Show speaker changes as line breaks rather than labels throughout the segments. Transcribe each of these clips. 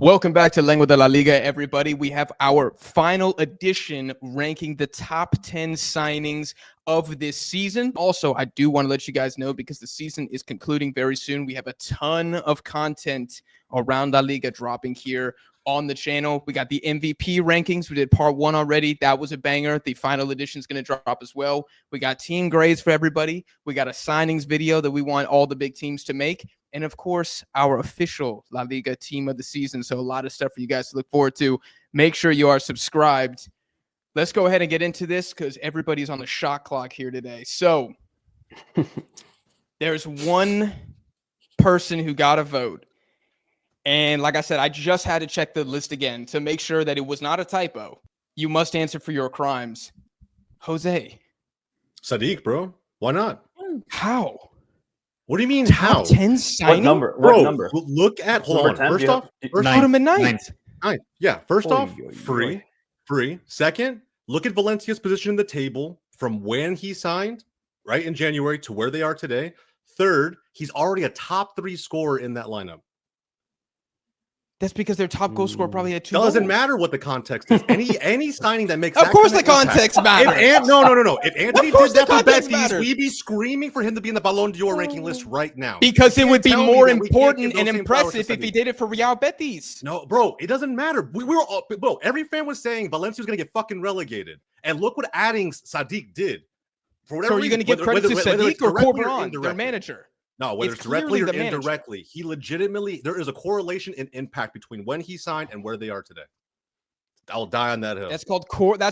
Welcome back to Lengua de la Liga, everybody. We have our final edition ranking the top 10 signings of this season. Also, I do want to let you guys know, because the season is concluding very soon, we have a ton of content around La Liga dropping here on the channel. We got the MVP rankings. We did part 1 already. That was a banger. The final edition is going to drop as well. We got team grades for everybody. We got a signings video that we want all the big teams to make. And of course, our official La Liga team of the season. So a lot of stuff for you guys to look forward to. Make sure you are subscribed. Let's go ahead and get into this, because everybody's on the shot clock here today. So there's one person who got a vote. And like I said, I just had to check the list again to make sure that it was not a typo. You must answer for your crimes. Jose.
Sadiq, bro. Why not?
How?
What do you mean,
Top
how?
10 signing?
What number?
Bro,
What number?
look at, hold on.
10,
First off,
Put him at ninth.
Yeah, first
Oy,
off,
oy, oy.
free. Second, look at Valencia's position in the table from when he signed, right, in January to where they are today. Third, he's already a top 3 scorer in that lineup.
That's because their top goal scorer probably had 2
Doesn't
goals.
matter what the context is. Any signing that makes
Of
that
course
kind
the context matters.
No. If Anthony
Of course
did that
the
for
context
Betis,
matters.
we'd be screaming for him to be in the Ballon d'Or ranking list right now.
Because it would be
tell me
more
that we can't
important
give
and
those same flowers to
impressive if he
Sadiq.
did it for Real Betis.
No, bro, it doesn't matter. We were all, bro, every fan was saying Valencia was going to get fucking relegated. And look what adding Sadiq did. For whatever
So are you going to give credit to Sadiq or Corberan, their manager?
No, whether
It's
it's directly or
clearly the manager.
indirectly, he legitimately, there is a correlation in impact between when he signed and where they are today. I'll die on that hill.
That's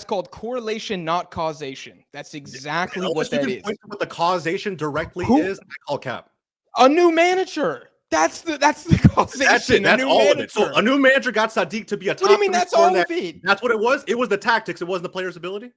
called correlation, not causation. That's exactly what
Unless you
that
can
is.
point to what the causation directly
Who-
is, I call cap.
A new manager. That's the causation.
That's it.
A
That's
new
all
manager.
of it. So a new manager got Sadiq to be a top.
What do you mean
3
that's
scorer in
all
that-
of it?
That's what it was. It was the tactics. It wasn't the player's ability.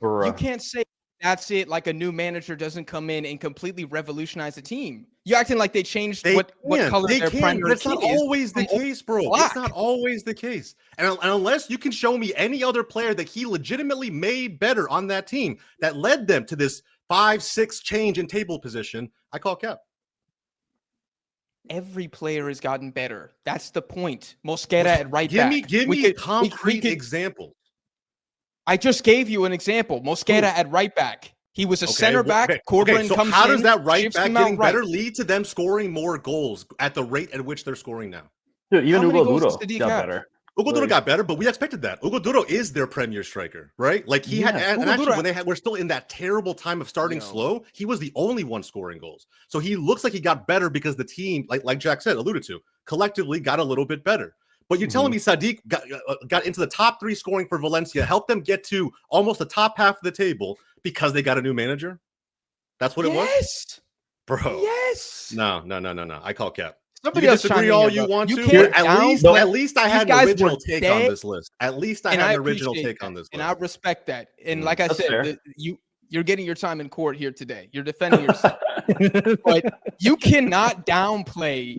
You can't say that's it, like a new manager doesn't come in and completely revolutionize the team. You're acting like they changed what color
they
their
can,
primary
but it's
team
not
is.
always the
from
case, bro.
black.
It's not always the case. And unless you can show me any other player that he legitimately made better on that team that led them to this 5-6 change in table position, I call cap.
Every player has gotten better. That's the point. Mosquera at right
Give
back.
me
We could-
concrete
we could-
examples.
I just gave you an example. Mosquera at right back. He was a center back. Corberan
So
comes
how
in,
does that right
shifts
back
him out
getting
right.
better lead to them scoring more goals at the rate at which they're scoring now?
Dude, even
How many
Hugo
goals
Duro
does Sadiq
got
have?
better.
Ugo Duro
Right.
got better, but we expected that. Ugo Duro is their premier striker, right? Like he had,
Yeah,
and
Ugo
actually
Duro-
when they were still in that terrible time of starting
No.
slow, he was the only one scoring goals. So he looks like he got better because the team, like Jack said, alluded to, collectively got a little bit better. But you're telling me Sadiq got into the top 3 scoring for Valencia, helped them get to almost the top half of the table because they got a new manager? That's what it was,
Yes.
bro.
Yes.
No. I call cap.
Somebody
You can
else
disagree
chime in
all
here,
you
bro.
want
You
to,
can't
but
down-
at least I had an
guys
original
were
take
dead,
on this list. At least I
and
had
I
an original
appreciate
take on
that,
this
and
list.
I respect that. And
Mm.
like I
That's
said,
fair.
you're getting your time in court here today. You're defending yourself, but you cannot downplay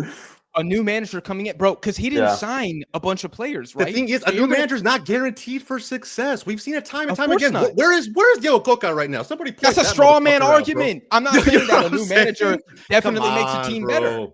a new manager coming in, bro, because he didn't
Yeah.
sign a bunch of players,
The
right?
thing is,
So
a
you're
new
gonna-
manager's not guaranteed for success. We've seen it time and
Of
time
course
again.
not.
Where is Diego Coca right now? Somebody point
That's a
that
straw man
motherfucker out, bro.
argument. I'm not
You know
saying that
what
a
I'm
new manager
saying?
definitely
Come
makes a
on,
team
bro.
better.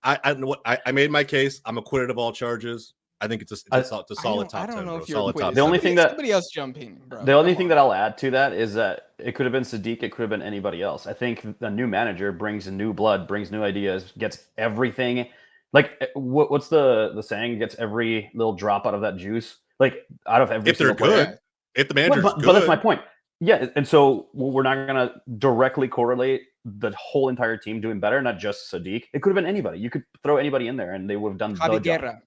I know what I made my case. I'm acquitted of all charges. I think it's a solid top 10.
I don't know
Bro.
if you're
Solid
acquitted.
top
The only
10.
thing that-
somebody else jump in, bro.
The only
Come
thing
on.
that I'll add to that is that it could have been Sadiq, it could have been anybody else. I think the new manager brings new blood, brings new ideas, gets everything. Like, what's the saying? Gets every little drop out of that juice. Like, out of every
If they're
single player.
good, if the manager's
but
good,
that's my point. Yeah, and so we're not going to directly correlate the whole entire team doing better, not just Sadiq. It could have been anybody. You could throw anybody in there, and they would have done
Javi
the job.
Guerra.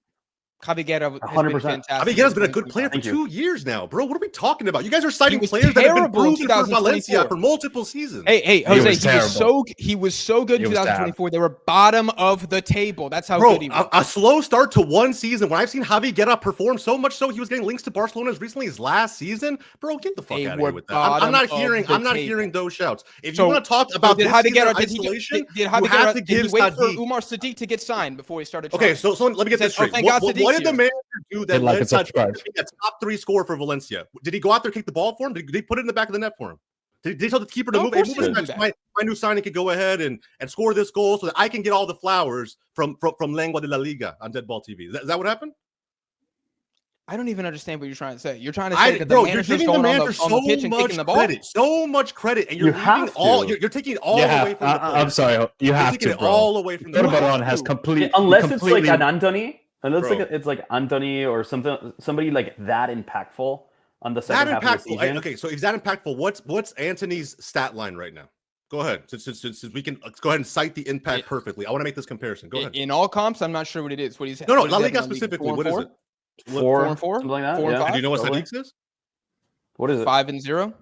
Javi Guerra has been
100%.
fantastic.
I mean, he has been a
in
good player for
2025.
2 years now, bro. What are we talking about? You guys are citing
was
players that have been
terrible in
proven for Valencia
2024.
for multiple seasons.
Hey,
He
Jose,
was
he was so good in
He was
2024. They were bottom of the table. That's how
Bro,
good he was.
a slow start to one season. When I've seen Javi Guerra perform so much so he was getting links to Barcelona as recently as last season, bro, get the fuck
They
out of
were
here with that. I'm not
bottom of
hearing.
the
I'm not
table.
hearing those shouts. If
So-
you want to talk about
did
this
Javi
season
Guerra,
in isolation,
did
you
Javi
have
Guerra,
to
did he
give
wait for
Sadiq.
Umar Sadiq to get signed before he started?
Okay,
trying?
so let me get this
He said,
straight.
"Oh, thank God
What
Sadiq's
did the
here."
manager do that
Hit like
led
and subscribe.
Sadiq to be a top 3 scorer for Valencia? Did he go out there, kick the ball for him? Did they put it in the back of the net for him? They tell the keeper to
Oh,
move.
of
Hey,
course
move
they do
aside.
that.
My new signing could go ahead and score this goal so that I can get all the flowers from Lengua de la Liga on Dead Ball TV. Is that what happened?
I don't even understand what you're trying to say. You're trying to say that the
Bro, you're
manager's
giving the
going
manager
on the pitch and kicking the ball?
so much credit, and you're
You
leaving
have
all.
to.
You're taking it all away from the players.
I'm sorry. You have
taking
to,
it
bro.
all away from the
Cordoba
players.
has complete.
Unless it's like
completely,
an Antony, unless
Bro.
it's like Antony or somebody like that impactful on the second half of the season.
Okay, so if that impactful, what's Anthony's stat line right now? Go ahead, since we can let's go ahead and cite the impact perfectly. I want to make this comparison. Go ahead.
In all comps, I'm not sure what it is. What he's
No,
what
La
is
Liga
that in
specifically. What is it?
4
4-4?
something like that.
4 and
yeah.
5?
Do you know what
Totally.
Sadiq's is?
What is it?
5-0.
I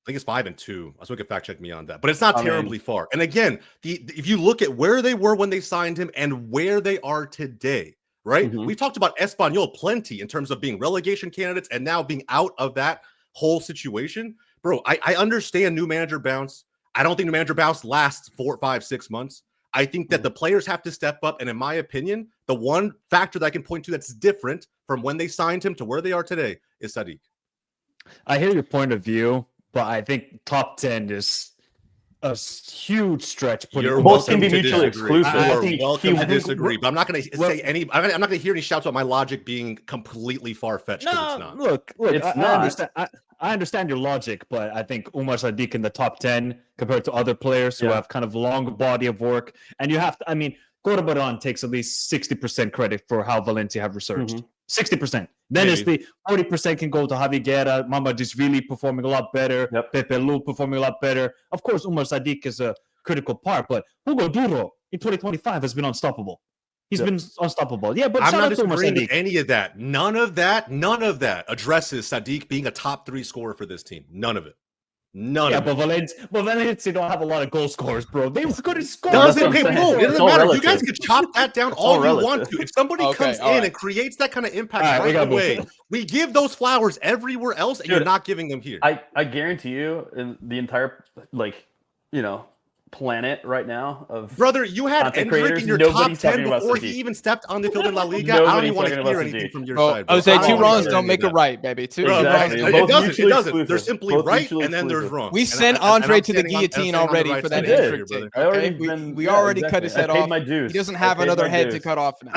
think it's 5-2. So we can fact check me on that, but it's not terribly far. And again, if you look at where they were when they signed him and where they are today, right?
Mhm.
We've talked about Espanyol plenty in terms of being relegation candidates and now being out of that whole situation. Bro, I understand new manager bounce. I don't think new manager bounce lasts 4, 5, 6 months. I think that the players have to step up. And in my opinion, the one factor that I can point to that's different from when they signed him to where they are today is Sadiq.
I hear your point of view, but I think top 10 is a huge stretch.
Both can be mutually exclusive.
You're welcome to disagree, but I'm not going to
well,
say any. I'm not going to hear any shouts about my logic being completely far fetched. It's not.
Look,
It's
I
not.
understand. I understand your logic, but I think Umar Sadiq in the top 10 compared to other players who have kind of long body of work, and you have to. I mean, Cordoba takes at least 60% credit for how Valencia have resurged. 60%. Then it's the 40% can go to Javi Guerra, Mama Disvili performing a lot better, Pepe Lu performing a lot better. Of course, Umar Sadiq is a critical part, but Hugo Duro in 2025 has been unstoppable. He's been unstoppable. Yeah, but
I'm
shout
not
out to Umar
disagreeing with
Sadiq.
any of that. None of that addresses Sadiq being a top 3 scorer for this team. None of it. None of it.
But Valencia don't have a lot of goal scorers, bro. They were going to score.
Doesn't
That's what I'm saying.
it
It's
doesn't
all
matter.
relative.
You guys can chop that down all you
relative.
want to. If somebody comes in and creates that kind of impact right away, we give those flowers everywhere else, and you're not giving them here.
I guarantee you, in the entire planet right now of
brother, you had
content
Endrick
creators,
in your top
nobody's
10
talking about
before he
Sadiq.
even stepped on the field in La Liga. I don't
Nobody's
even want to
talking
hear
about
anything
Sadiq.
from your
Well,
side. Bro.
Jose,
I don't
two
wanna
wrongs
hear
don't
any
make
of
a
that.
right, baby. Two
Bro,
wrongs
Exactly.
don't
it
make a
doesn't.
mutually
It doesn't. They're
exclusive.
simply
Both
right,
mutually
and then there's
exclusive.
wrong.
We
And
sent
I- and
Andre
I'm
to the
standing on-
guillotine
I'm standing on the
already
right
for
side
that
of
I
history
did.
district
here,
take.
brother.
I already
Okay,
been-
we
yeah,
already cut
exactly.
his head
I paid
off.
my dues.
He doesn't
I
have
paid
another
my
head to
dues.
cut off now.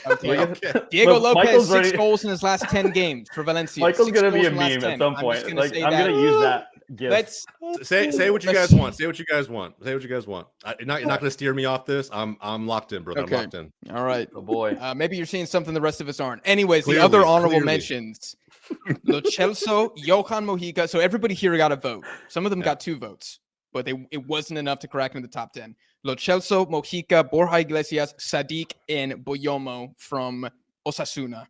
Okay.
Diego
Look,
Lopez
Michael's
6
already-
goals in his last 10 games for Valencia.
Michael's
6
gonna be
goals
a
in the last
meme
10.
at some
I'm just
point.
gonna
Like
say
I'm
that.
gonna use that gift.
Let's
Say what you guys want. Say what you guys want. Say what you guys want. You're not going to steer me off this. I'm locked in, brother.
Okay.
I'm locked in.
All right.
Oh boy.
Maybe you're seeing something the rest of us aren't. Anyways, the
Clearly,
other honorable
clearly.
mentions: Lo Celso, Johan Mojica. So everybody here got a vote. Some of them got 2 votes, but it wasn't enough to crack into the top 10. Lo Celso, Mojica, Borja Iglesias, Sadiq, and Boyomo from Osasuna.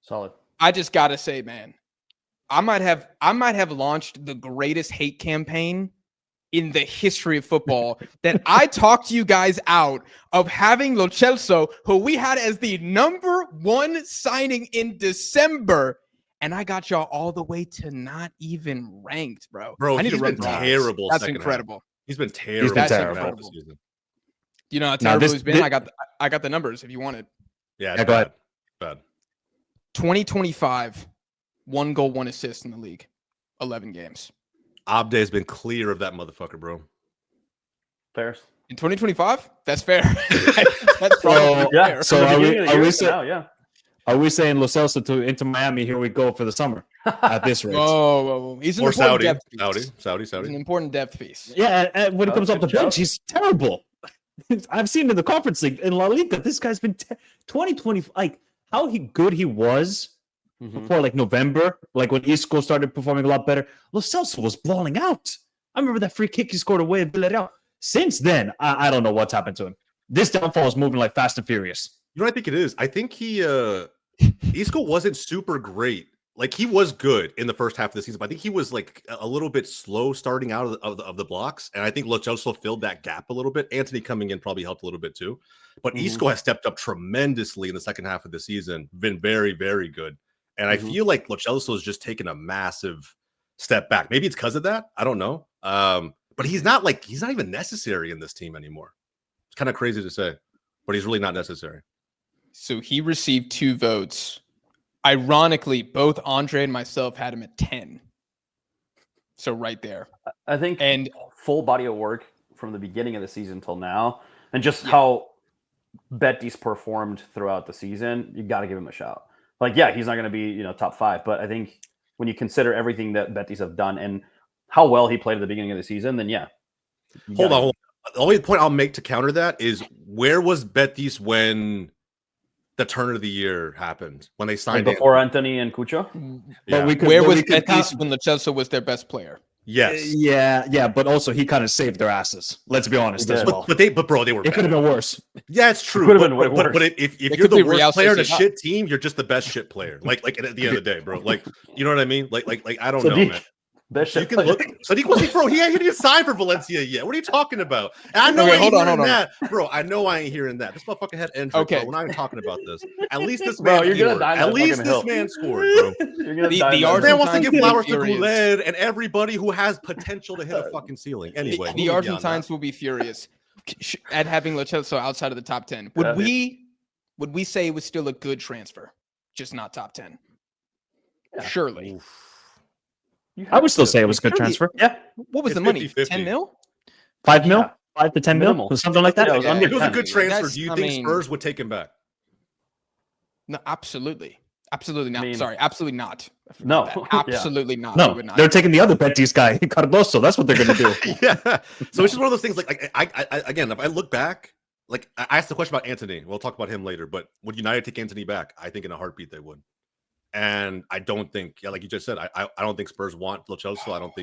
Solid.
I just gotta say, man, I might have launched the greatest hate campaign in the history of football that I talked you guys out of having Lo Celso, who we had as the #1 signing in December, and I got y'all all the way to not even ranked, bro.
Bro,
I need
he's
to run
been
graphs.
terrible.
That's
second
incredible.
half. He's been terrible.
been
second half
terrible.
of the season.
You know how
Now,
terrible
this-
he's been. I got the numbers if you want it.
Yeah,
Yeah,
it's
go ahead.
bad.
2025, 1 goal, 1 assist in the league, 11 games.
Abde has been clear of that motherfucker, bro.
Fairs.
In 2025, that's fair. That's probably
Yeah.
fair.
So
From the
are we-
beginning of the
are we
year
sa-
to now, yeah.
Are we saying Lo Celso to into Miami? Here we go for the summer at this rate.
Whoa. He's an
Or
important
Saudi.
depth piece.
Saudi.
He's an important depth piece.
Yeah, and when it comes off the
good job.
bench, he's terrible. I've seen him in the conference league in La Liga. This guy's been 2020. Like how good he was before like November, like when Isco started performing a lot better. Lo Celso was balling out. I remember that free kick he scored away at Villarreal. Since then, I don't know what's happened to him. This downfall is moving like Fast and Furious.
You know what I think it is? I think Isco wasn't super great. Like he was good in the first half of the season, but I think he was like a little bit slow starting out of the blocks. And I think Lo Celso filled that gap a little bit. Anthony coming in probably helped a little bit too. But Isco has stepped up tremendously in the second half of the season. Been very, very good. And I feel like Lo Celso is just taking a massive step back. Maybe it's because of that. I don't know. But he's not even necessary in this team anymore. It's kind of crazy to say, but he's really not necessary.
So he received 2 votes. Ironically, both Andre and myself had him at 10. So right there.
I think
And
full body of work from the beginning of the season till now, and just how Betis performed throughout the season, you got to give him a shout. Like, yeah, he's not going to be, top 5, but I think when you consider everything that Betis have done and how well he played at the beginning of the season, then yeah.
Hold on. The only point I'll make to counter that is, where was Betis when the turn of the year happened, when they signed
before Anthony and Cucho?
Yeah.
Where was Betis when Lo Celso was their best player?
Yes.
Yeah, but also he kind of saved their asses. Let's be honest as well.
But bro, they were.
It could have been worse.
Yeah, it's true.
It could have been way worse.
But if you're the worst player in a shit team, you're just the best shit player. Like at the end of the day, bro. Like, you know what I mean? Like I don't know, man. You can look. Sadiq wasn't, bro. He didn't sign for Valencia yet. What are you talking about? And I know I ain't hearing that, bro. I know I ain't hearing that. This motherfucker had injury.
Okay,
bro. We're not even talking about this. At least this man. At least this man scored, bro. The man wants to give flowers to Goulet and everybody who has potential to hit a fucking ceiling. Anyway,
the Argentines will be furious at having Lo Celso outside of the top 10. Would we say it was still a good transfer, just not top 10? Yeah. Surely.
I would still say it was a good transfer.
Yeah.
What was the money? 10 mil?
5 mil? 5 to 10 mil? Or something like that?
Yeah, it was a good transfer. Do you think Spurs would take him back?
No, absolutely. Absolutely not. Sorry, absolutely not.
No.
Absolutely not.
No, they're taking the other Betis guy, Cardoso. That's what they're going to do.
Yeah. So it's just one of those things, like I again, if I look back, like I asked the question about Anthony. We'll talk about him later, but would United take Anthony back? I think in a heartbeat they would. And I don't think, like you just said, I don't think Spurs want Lo Celso. I don't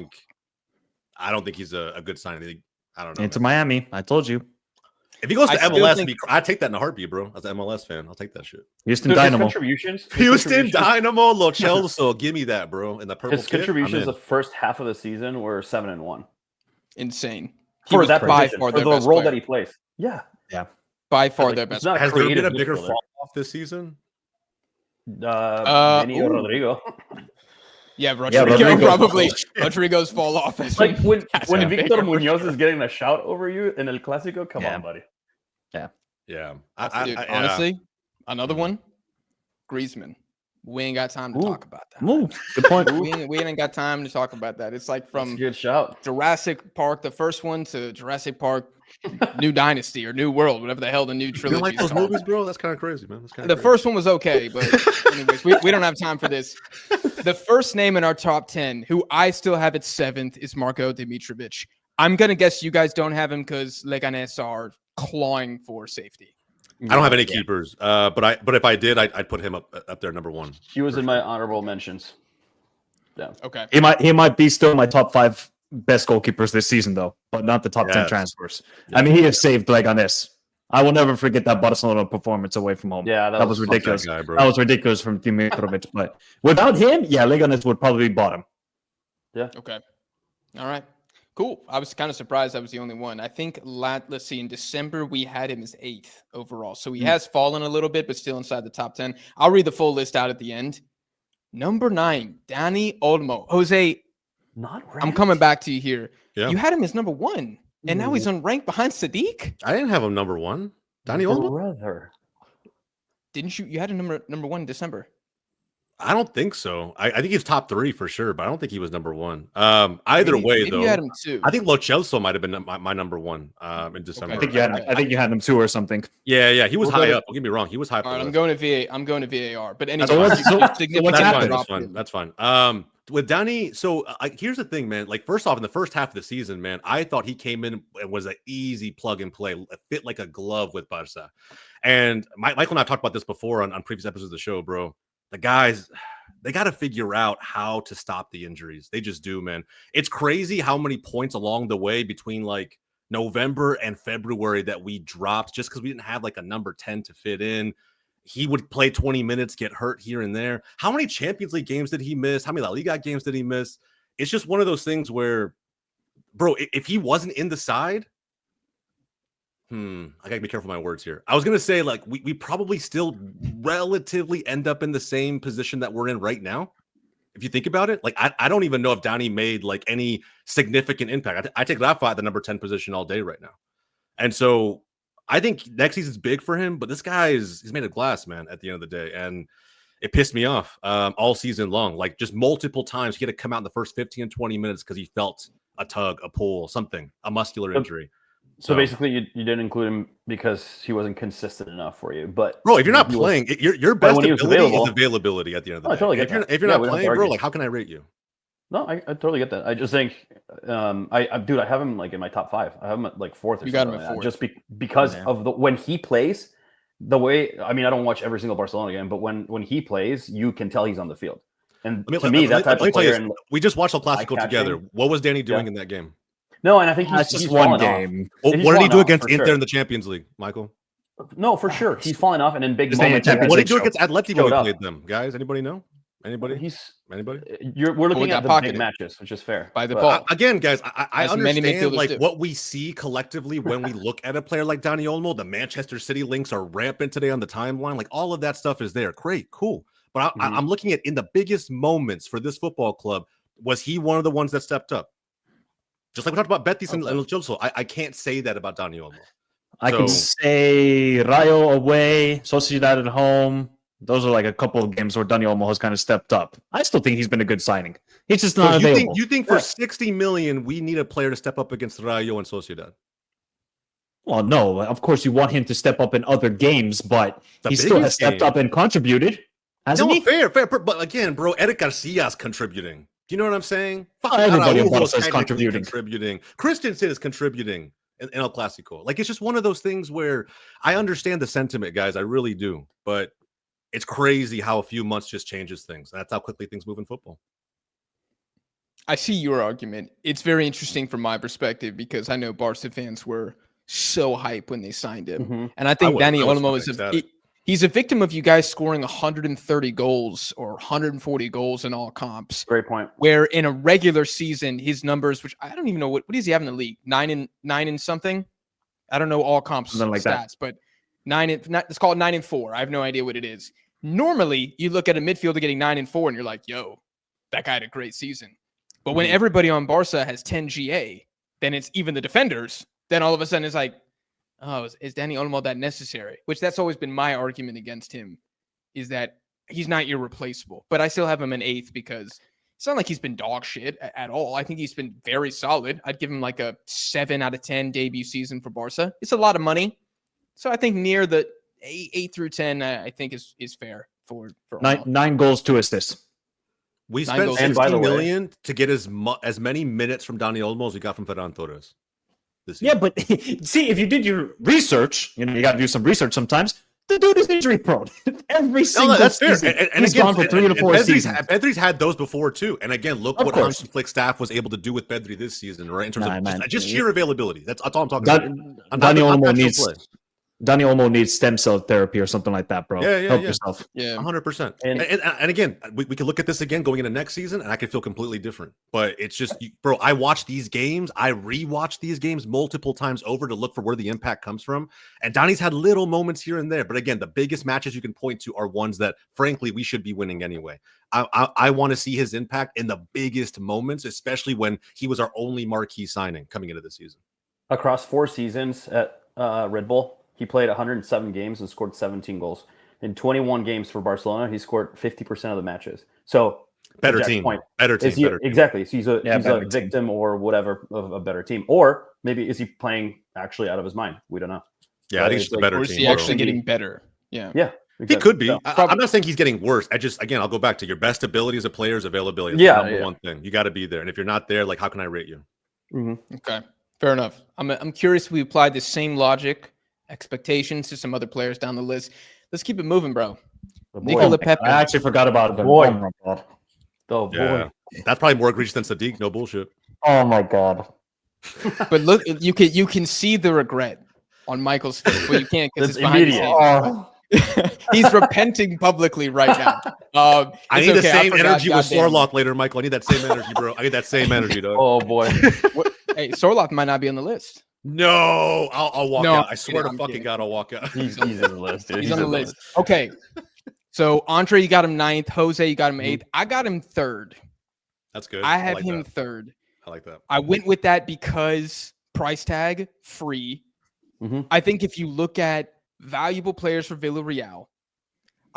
think he's a good signing. I don't know.
Into Miami, I told you.
If he goes to MLS, I'd take that in a heartbeat, bro. As an MLS fan, I'll take that shit.
Houston Dynamo.
Houston Dynamo, Lo Celso. Give me that, bro. In the purple.
His contributions the first half of the season were 7-1.
Insane.
For that
by far
the role that he plays. Yeah.
By far their best.
Has there been a bigger fall off this season?
Rodrigo.
Yeah, Rodrigo probably. Rodrigo's fall off.
Like when Victor Munoz is getting a shout over you in El Clásico, come on, buddy.
Yeah.
Honestly, another one, Griezmann. We ain't got time to talk about that.
Good point.
We ain't got time to talk about that. It's like from
good shout.
Jurassic Park, the first one, to Jurassic Park New Dynasty or New World, whatever the hell the new trilogy.
You like those movies, bro? That's kind of crazy, man.
The first one was okay, but anyways, we don't have time for this. The first name in our top 10, who I still have at 7th, is Marko Dimitrovic. I'm gonna guess you guys don't have him because Leganes are clawing for safety.
I don't have any keepers, but if I did, I'd put him up there number 1.
He was in my honorable mentions. Yeah.
Okay.
He might be still my top 5 best goalkeepers this season, though, but not the top 10 transfers. Yeah. I mean, he has saved Leganes. I will never forget that Barcelona performance away from home.
Yeah,
that was ridiculous. That was ridiculous from Dimitrovic. But without him, Leganes would probably be bottom.
Yeah.
Okay. All right. Cool. I was kind of surprised I was the only one. I think, let's see, in December, we had him as 8th overall. So he has fallen a little bit, but still inside the top 10. I'll read the full list out at the end. Number 9, Dani Olmo. Jose, I'm coming back to you here. Yeah. You had him as number 1, and now he's unranked behind Sadiq?
I didn't have him number 1. Dani Olmo?
Didn't you? You had him number 1 in December.
I don't think so. I think he's top 3 for sure, but I don't think he was number 1. Either way, though,
you had him 2.
I think Lo Celso might have been my number 1 in December.
Okay. I think you had him 2 or something.
Yeah, he was high up. Don't get me wrong, he was high up.
All right, I'm going to VAR. But anyway,
that's fine. With Dani, so here's the thing, man. Like, first off, in the first half of the season, man, I thought he came in and was an easy plug and play, fit like a glove with Barca. And Michael and I talked about this before on previous episodes of the show, bro. The guys, they got to figure out how to stop the injuries. They just do, man. It's crazy how many points along the way between like November and February that we dropped just because we didn't have like a number 10 to fit in. He would play 20 minutes, get hurt here and there. How many Champions League games did he miss? How many La Liga games did he miss? It's just one of those things where, bro, if he wasn't in the side, I gotta be careful with my words here. I was gonna say, like, we probably still relatively end up in the same position that we're in right now. If you think about it, like, I don't even know if Dani made like any significant impact. I take Rafa at the number 10 position all day right now. And so I think next season's big for him, but this guy he's made of glass, man, at the end of the day. And it pissed me off all season long. Like just multiple times, he had to come out in the first 15 and 20 minutes because he felt a tug, a pull, something, a muscular injury.
So basically, you didn't include him because he wasn't consistent enough for you. But
bro, if you're not playing, your best ability is availability at the end of the day.
I totally get
if you're not playing, bro, like how can I rate you?
No, I totally get that. I just think, dude, I have him like in my top 5. I have him at like 4th or something.
You got him at 4th.
Just because of when he plays, the way, I mean, I don't watch every single Barcelona game, but when he plays, you can tell he's on the field. And to me, that type of player.
We just watched El Clásico together. What was Danny doing in that game?
No, and I think
that's just one game.
What did he do against Inter in the Champions League, Michael?
No, for sure. He's falling off, and in big moments.
What did he do against Atleti when we played them? Guys, anybody know? Anybody?
We're looking at the big matches, which is fair.
By the ball.
Again, guys, I understand like what we see collectively when we look at a player like Dani Olmo. The Manchester City links are rampant today on the timeline. Like all of that stuff is there. Great, cool. But I'm looking at in the biggest moments for this football club, was he one of the ones that stepped up? Just like we talked about Betis and El Chelsea. I can't say that about Dani Olmo.
I can say Rayo away, Sociedad at home. Those are like a couple of games where Dani Olmo has kind of stepped up. I still think he's been a good signing. He's just not available.
You think for 60 million, we need a player to step up against Rayo and Sociedad?
Well, no. Of course, you want him to step up in other games, but he still has stepped up and contributed. Hasn't he?
Fair. But again, bro, Eric Garcia's contributing. Do you know what I'm saying?
Everybody else is contributing.
Christensen is contributing in El Clásico. Like, it's just one of those things where I understand the sentiment, guys. I really do. But it's crazy how a few months just changes things. That's how quickly things move in football.
I see your argument. It's very interesting from my perspective because I know Barca fans were so hype when they signed him. And I think Dani Olmo is he's a victim of you guys scoring 130 goals or 140 goals in all comps.
Great point.
Where in a regular season, his numbers, which I don't even know what does he have in the league? 9 and something. I don't know all comps like stats, but let's call it 9 and 4. I have no idea what it is. Normally, you look at a midfielder getting 9 and 4, and you're like, "Yo, that guy had a great season." But when everybody on Barca has 10 GA, then it's even the defenders. Then all of a sudden, it's like, "Oh, is Dani Olmo that necessary?" Which that's always been my argument against him, is that he's not irreplaceable. But I still have him in 8th because it's not like he's been dog shit at all. I think he's been very solid. I'd give him like a 7 out of 10 debut season for Barca. It's a lot of money, so I think near the 8 through 10, I think is fair for
9 goals, 2 assists.
We spent 60 million to get as many minutes from Dani Olmo as we got from Ferran Torres.
Yeah, but see, if you did your research, you got to do some research sometimes. The dude is injury prone. Every single
that's fair.
season.
And
he's
again,
gone for 3 to 4 seasons.
Pedri's had those before too. And again, look what Hansi Flick staff was able to do with Pedri this season, right? In terms of just sheer availability. That's all I'm talking about.
Dani Olmo needs stem cell therapy or something like that, bro. Help yourself.
Yeah, 100%. And again, we can look at this again going into next season, and I could feel completely different. But it's just, bro, I watch these games. I rewatch these games multiple times over to look for where the impact comes from. And Donnie's had little moments here and there. But again, the biggest matches you can point to are ones that, frankly, we should be winning anyway. I want to see his impact in the biggest moments, especially when he was our only marquee signing coming into the season.
Across 4 seasons at Red Bull, he played 107 games and scored 17 goals. In 21 games for Barcelona, he scored 50% of the matches. So
better team.
Exactly. So he's a victim or whatever of a better team. Or maybe is he playing actually out of his mind? We don't know.
Yeah, I think it's a better team.
Or is he actually getting better? Yeah.
Yeah.
Exactly. He could be. So, I'm not saying he's getting worse. I'll go back to your best ability as a player is availability. That's the number one thing. You got to be there. And if you're not there, like, how can I rate you?
Okay. Fair enough. I'm curious if we applied the same logic, expectations to some other players down the list. Let's keep it moving, bro. Nicola Pepe.
I actually forgot about it.
Boy.
Yeah. That's probably more egregious than Sadiq. No bullshit.
Oh my god.
But look, you can see the regret on Michael's face, but you can't because it's behind the scenes. He's repenting publicly right now.
I need the same energy with Sorloth later, Michael. I need that same energy, bro. I need that same energy, dog.
Oh boy.
Hey, Sorloth might not be on the list.
No, I'll walk out. I swear to fucking God, I'll walk out.
He's on the list, dude.
He's on the list. Okay. So Andre, you got him 9th. Jose, you got him 8th. I got him 3rd.
That's good.
I have him 3rd.
I like that.
I went with that because price tag free. I think if you look at valuable players for Villarreal,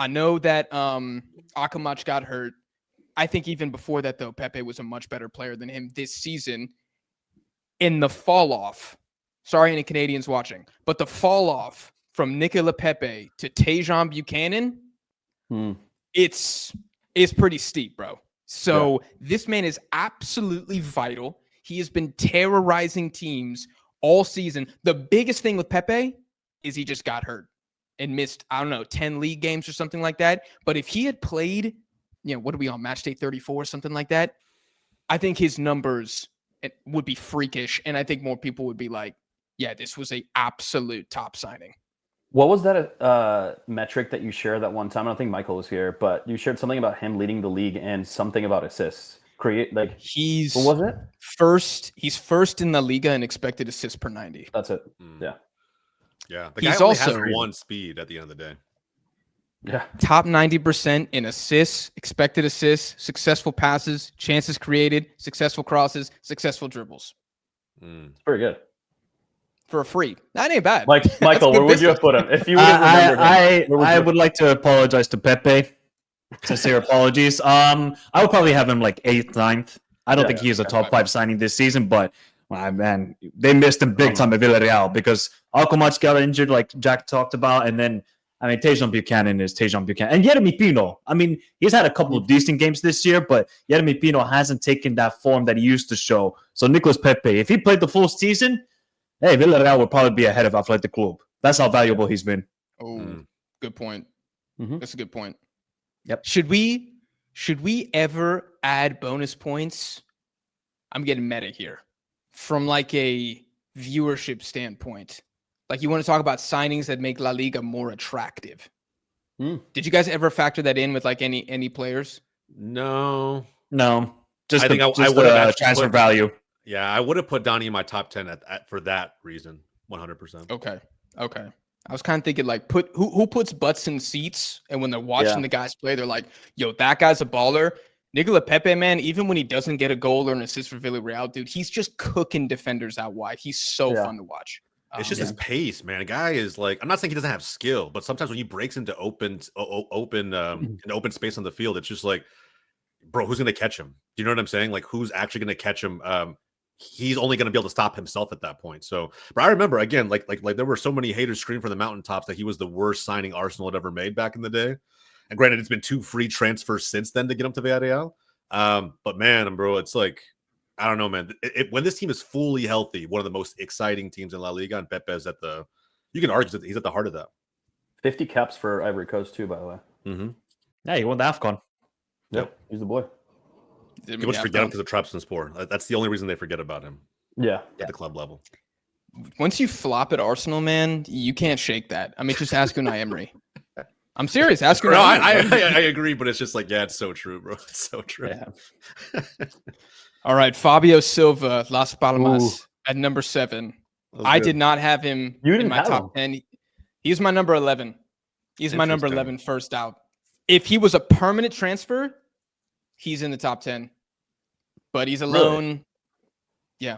I know that Akamach got hurt. I think even before that, though, Pepe was a much better player than him this season. In the fall off, sorry, any Canadians watching, but the fall off from Nicola Pepe to Tejan Buchanan, it's pretty steep, bro. So this man is absolutely vital. He has been terrorizing teams all season. The biggest thing with Pepe is he just got hurt and missed, 10 league games or something like that. But if he had played, what are we on, match day 34 or something like that, I think his numbers would be freakish. And I think more people would be like, yeah, this was a absolute top signing.
What was that metric that you shared that one time? I don't think Michael was here, but you shared something about him leading the league and something about assists.
He's
what was it?
First. He's first in the Liga in expected assists per 90.
That's it. Yeah.
Yeah. The guy
He's
only
also
has one speed at the end of the day.
Yeah.
Top 90% in assists, expected assists, successful passes, chances created, successful crosses, successful dribbles.
It's pretty good.
For a free. That ain't bad.
Like, Michael, where would you have put him? If you would have remembered him.
I would like to apologize to Pepe. Sincere apologies. I would probably have him like 8th, 9th. I don't think he is a top 5 signing this season, but man, they missed him big time at Villarreal because Alcomach got injured, like Jack talked about, and then Tejan Buchanan is Tejan Buchanan. And Yeremy Pino, he's had a couple of decent games this year, but Yeremy Pino hasn't taken that form that he used to show. So Nicolas Pepe, if he played the full season, hey, Villarreal would probably be ahead of Athletic Club. That's how valuable he's been.
Oh, good point. That's a good point.
Yep.
Should we ever add bonus points? I'm getting meta here. From like a viewership standpoint. Like you want to talk about signings that make La Liga more attractive. Did you guys ever factor that in with like any players?
No.
Just
I would have
transfer value.
Yeah, I would have put Donnie in my top 10 for that reason, 100%.
Okay. I was kind of thinking like who puts butts in seats, and when they're watching the guys play, they're like, yo, that guy's a baller. Nicola Pepe, man, even when he doesn't get a goal or an assist for Villarreal, dude, he's just cooking defenders out wide. He's so fun to watch.
It's just his pace, man. A guy is like, I'm not saying he doesn't have skill, but sometimes when he breaks into open space on the field, it's just like, bro, who's gonna catch him? Do you know what I'm saying? Like, who's actually gonna catch him? He's only gonna be able to stop himself at that point. So, but I remember again, like there were so many haters screaming from the mountaintops that he was the worst signing Arsenal had ever made back in the day. And granted, it's been 2 free transfers since then to get him to Villarreal. But man, bro, it's like, I don't know, man. When this team is fully healthy, one of the most exciting teams in La Liga, and Pepe's you can argue that he's at the heart of that.
50 caps for Ivory Coast too, by the way.
Yeah, he won the AFCON.
Yep, he's the boy.
People just forget him because of Trabzonspor. That's the only reason they forget about him.
Yeah,
at the club level.
Once you flop at Arsenal, man, you can't shake that. I mean, just ask Unai Emery. I'm serious. Ask Unai.
I agree, but it's just like, yeah, it's so true, bro. It's so true.
Yeah. All right, Fabio Silva, Las Palmas at number 7. I did not have him in my top 10. He's my number 11. He's my number 11 first out. If he was a permanent transfer, he's in the top 10. But he's a loan. Yeah.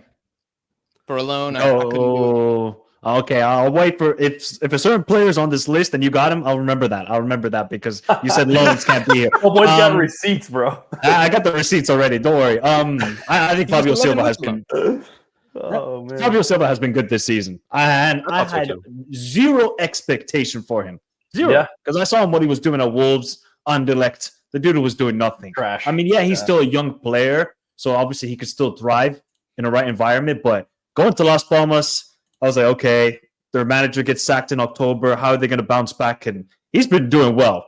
For a loan, I couldn't do it.
Okay, I'll wait for if a certain player is on this list and you got him, I'll remember that because you said loans can't be here.
Oh, boy, you got receipts, bro.
I got the receipts already. Don't worry. I think Fabio Silva has been.
Oh man,
Fabio Silva has been good this season, and I had zero expectation for him. Zero, because I saw him what he was doing at Wolves, Anderlecht. The dude was doing nothing.
Trash.
I mean, he's still a young player, so obviously he could still thrive in the right environment. But going to Las Palmas, I was like, okay, their manager gets sacked in October. How are they going to bounce back? And he's been doing well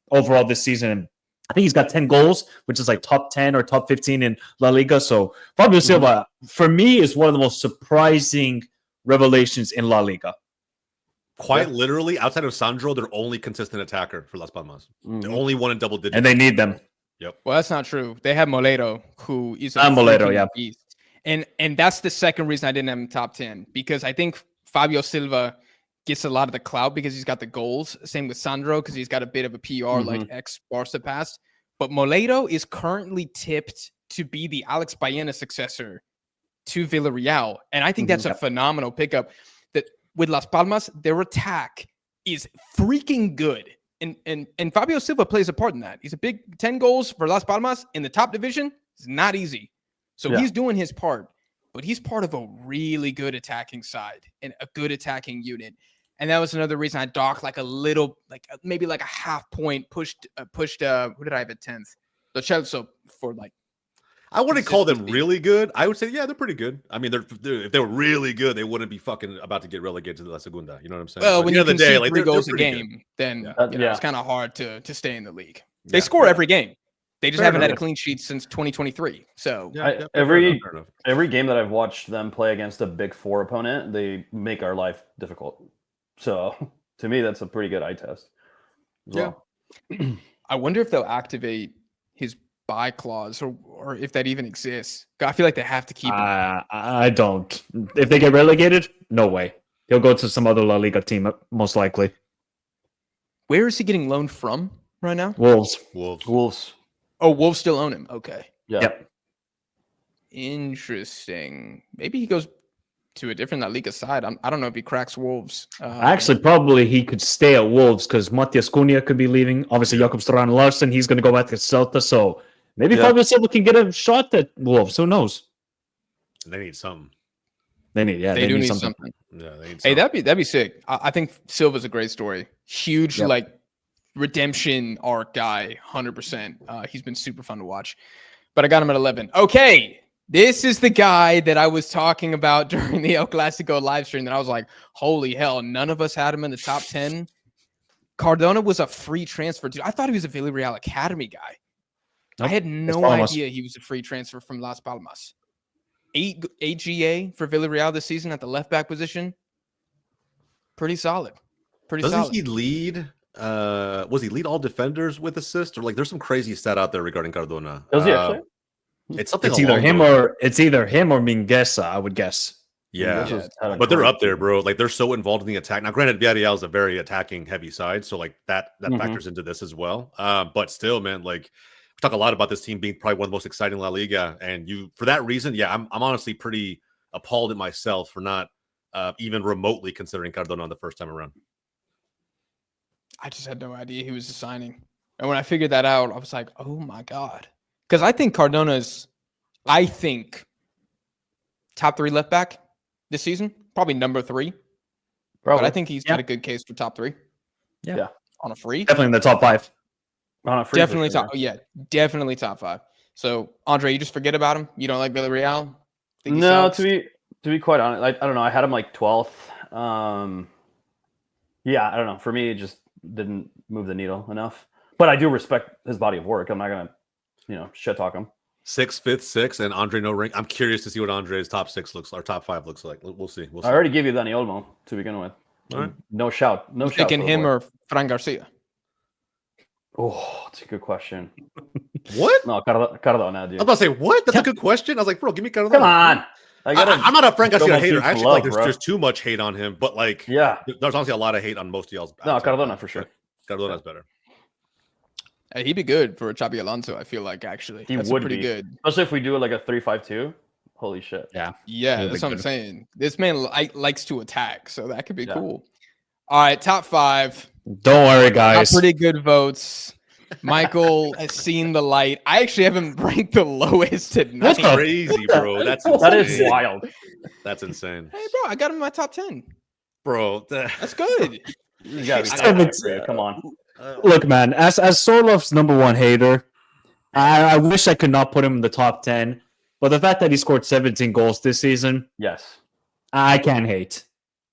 overall this season. And I think he's got 10 goals, which is like top 10 or top 15 in La Liga. So Fabio Silva, for me, is one of the most surprising revelations in La Liga.
Quite literally, outside of Sandro, they're only consistent attacker for Las Palmas. They're only one in double digits.
And they need them.
Yep.
Well, that's not true. They have Molero, who is a beast. And that's the second reason I didn't have him top 10, because I think Fabio Silva gets a lot of the clout because he's got the goals. Same with Sandro, because he's got a bit of a PR like ex-Barca past. But Molero is currently tipped to be the Alex Baena successor to Villarreal. And I think that's a phenomenal pickup. That with Las Palmas, their attack is freaking good. and Fabio Silva plays a part in that. He's a big 10 goals for Las Palmas in the top division. It's not easy. So he's doing his part, but he's part of a really good attacking side and a good attacking unit. And that was another reason I docked like a little, like maybe like a half point, pushed who did I have at 10th? The Chelsea for like,
I wouldn't call them really good. I would say, yeah, they're pretty good. I mean, if they were really good, they wouldn't be fucking about to get relegated to the La Segunda. You know what I'm saying?
Well, when you can see
like,
3 goals a
pretty
game,
good.
then it's kind of hard to stay in the league. They
Yeah.
score every game. They just
Fair
haven't had a
enough.
clean sheet since 2023. So
Every game that I've watched them play against a Big Four opponent, they make our life difficult. So to me, that's a pretty good eye test. Well.
I wonder if they'll activate his buy clause or if that even exists. I feel like they have to keep him.
I don't. If they get relegated, no way. He'll go to some other La Liga team, most likely.
Where is he getting loaned from right now?
Wolves.
Oh, Wolves still own him. Okay.
Yeah.
Yep.
Interesting. Maybe he goes to a different La Liga side. I don't know if he cracks Wolves.
Actually, probably he could stay at Wolves because Matias Cunha could be leaving. Obviously, Jakob Strand Larsen, he's going to go back to Celta. So maybe Fabio Silva can get a shot at Wolves. Who knows?
They need something.
They do need something.
Yeah, they need
Hey,
something.
that'd be sick. I think Silva's a great story. Huge like redemption arc guy, 100%. He's been super fun to watch. But I got him at 11. Okay. This is the guy that I was talking about during the El Clasico live stream that I was like, holy hell, none of us had him in the top 10. Cardona was a free transfer, dude. I thought he was a Villarreal Academy guy.
Nope.
I had no idea he was a free transfer from Las Palmas. 8 GA for Villarreal this season at the left back position. Pretty solid.
Doesn't he lead? Was he lead all defenders with assists? Or like there's some crazy stat out there regarding Cardona.
Does he actually?
It's something
It's either him or Mingueza, I would guess.
Yeah, but they're up there, bro. Like they're so involved in the attack. Now, granted, Villarreal is a very attacking heavy side, so like that factors into this as well. But still, man, like we talk a lot about this team being probably one of the most exciting La Liga, and for that reason, I'm honestly pretty appalled at myself for not even remotely considering Cardona on the first time around.
I just had no idea he was a signing, and when I figured that out, I was like, oh my god. Because I think Cardona's, top 3 left back this season, probably number 3. But I think he's got a good case for top 3.
Yeah.
On a free,
Definitely in the top 5.
On a free,
definitely top. Yeah, definitely top 5. So Andre, you just forget about him. You don't like Villarreal?
No, to be quite honest, I don't know. I had him like 12th. Yeah, I don't know. For me, it just didn't move the needle enough. But I do respect his body of work. I'm not gonna shit talk him.
6th, 5th, 6th, and Andre no ring. I'm curious to see what Andre's top 6 looks like, or top 5 looks like. We'll see.
I already gave you Dani Olmo to begin with.
All right.
No shout. No shout.
Picking him or Fran Garcia?
Oh, that's a good question.
What?
No, Cardona,
I
dude.
was about to say, what? That's a good question. I was like, bro, give me Cardona.
Come on.
I'm not a Fran Garcia hater.
Love,
Actually, like
bro.
there's too much hate on him, but like, there's honestly a lot of hate on most of y'all's.
No, Cardona for sure.
Cardona's better.
Hey, he'd be good for Xabi Alonso. I feel like actually
He
that's
would
pretty
be
good,
especially if we do it like a 3-5-2. Holy shit!
Yeah,
He'll
that's
be
what I'm
good.
saying. This man likes to attack, so that could be cool. All right, top 5.
Don't worry,
Got
guys.
pretty good votes. Michael has seen the light. I actually have him ranked the lowest at 9.
That's crazy, bro. That's
That is
insane.
wild.
That's insane,
Hey, bro, I got him in my top 10.
bro.
That's good.
You gotta be
It's-
serious. Come on.
Look, man, as Sorlov's number 1 hater, I wish I could not put him in the top 10. But the fact that he scored 17 goals this season,
Yes.
I can't hate.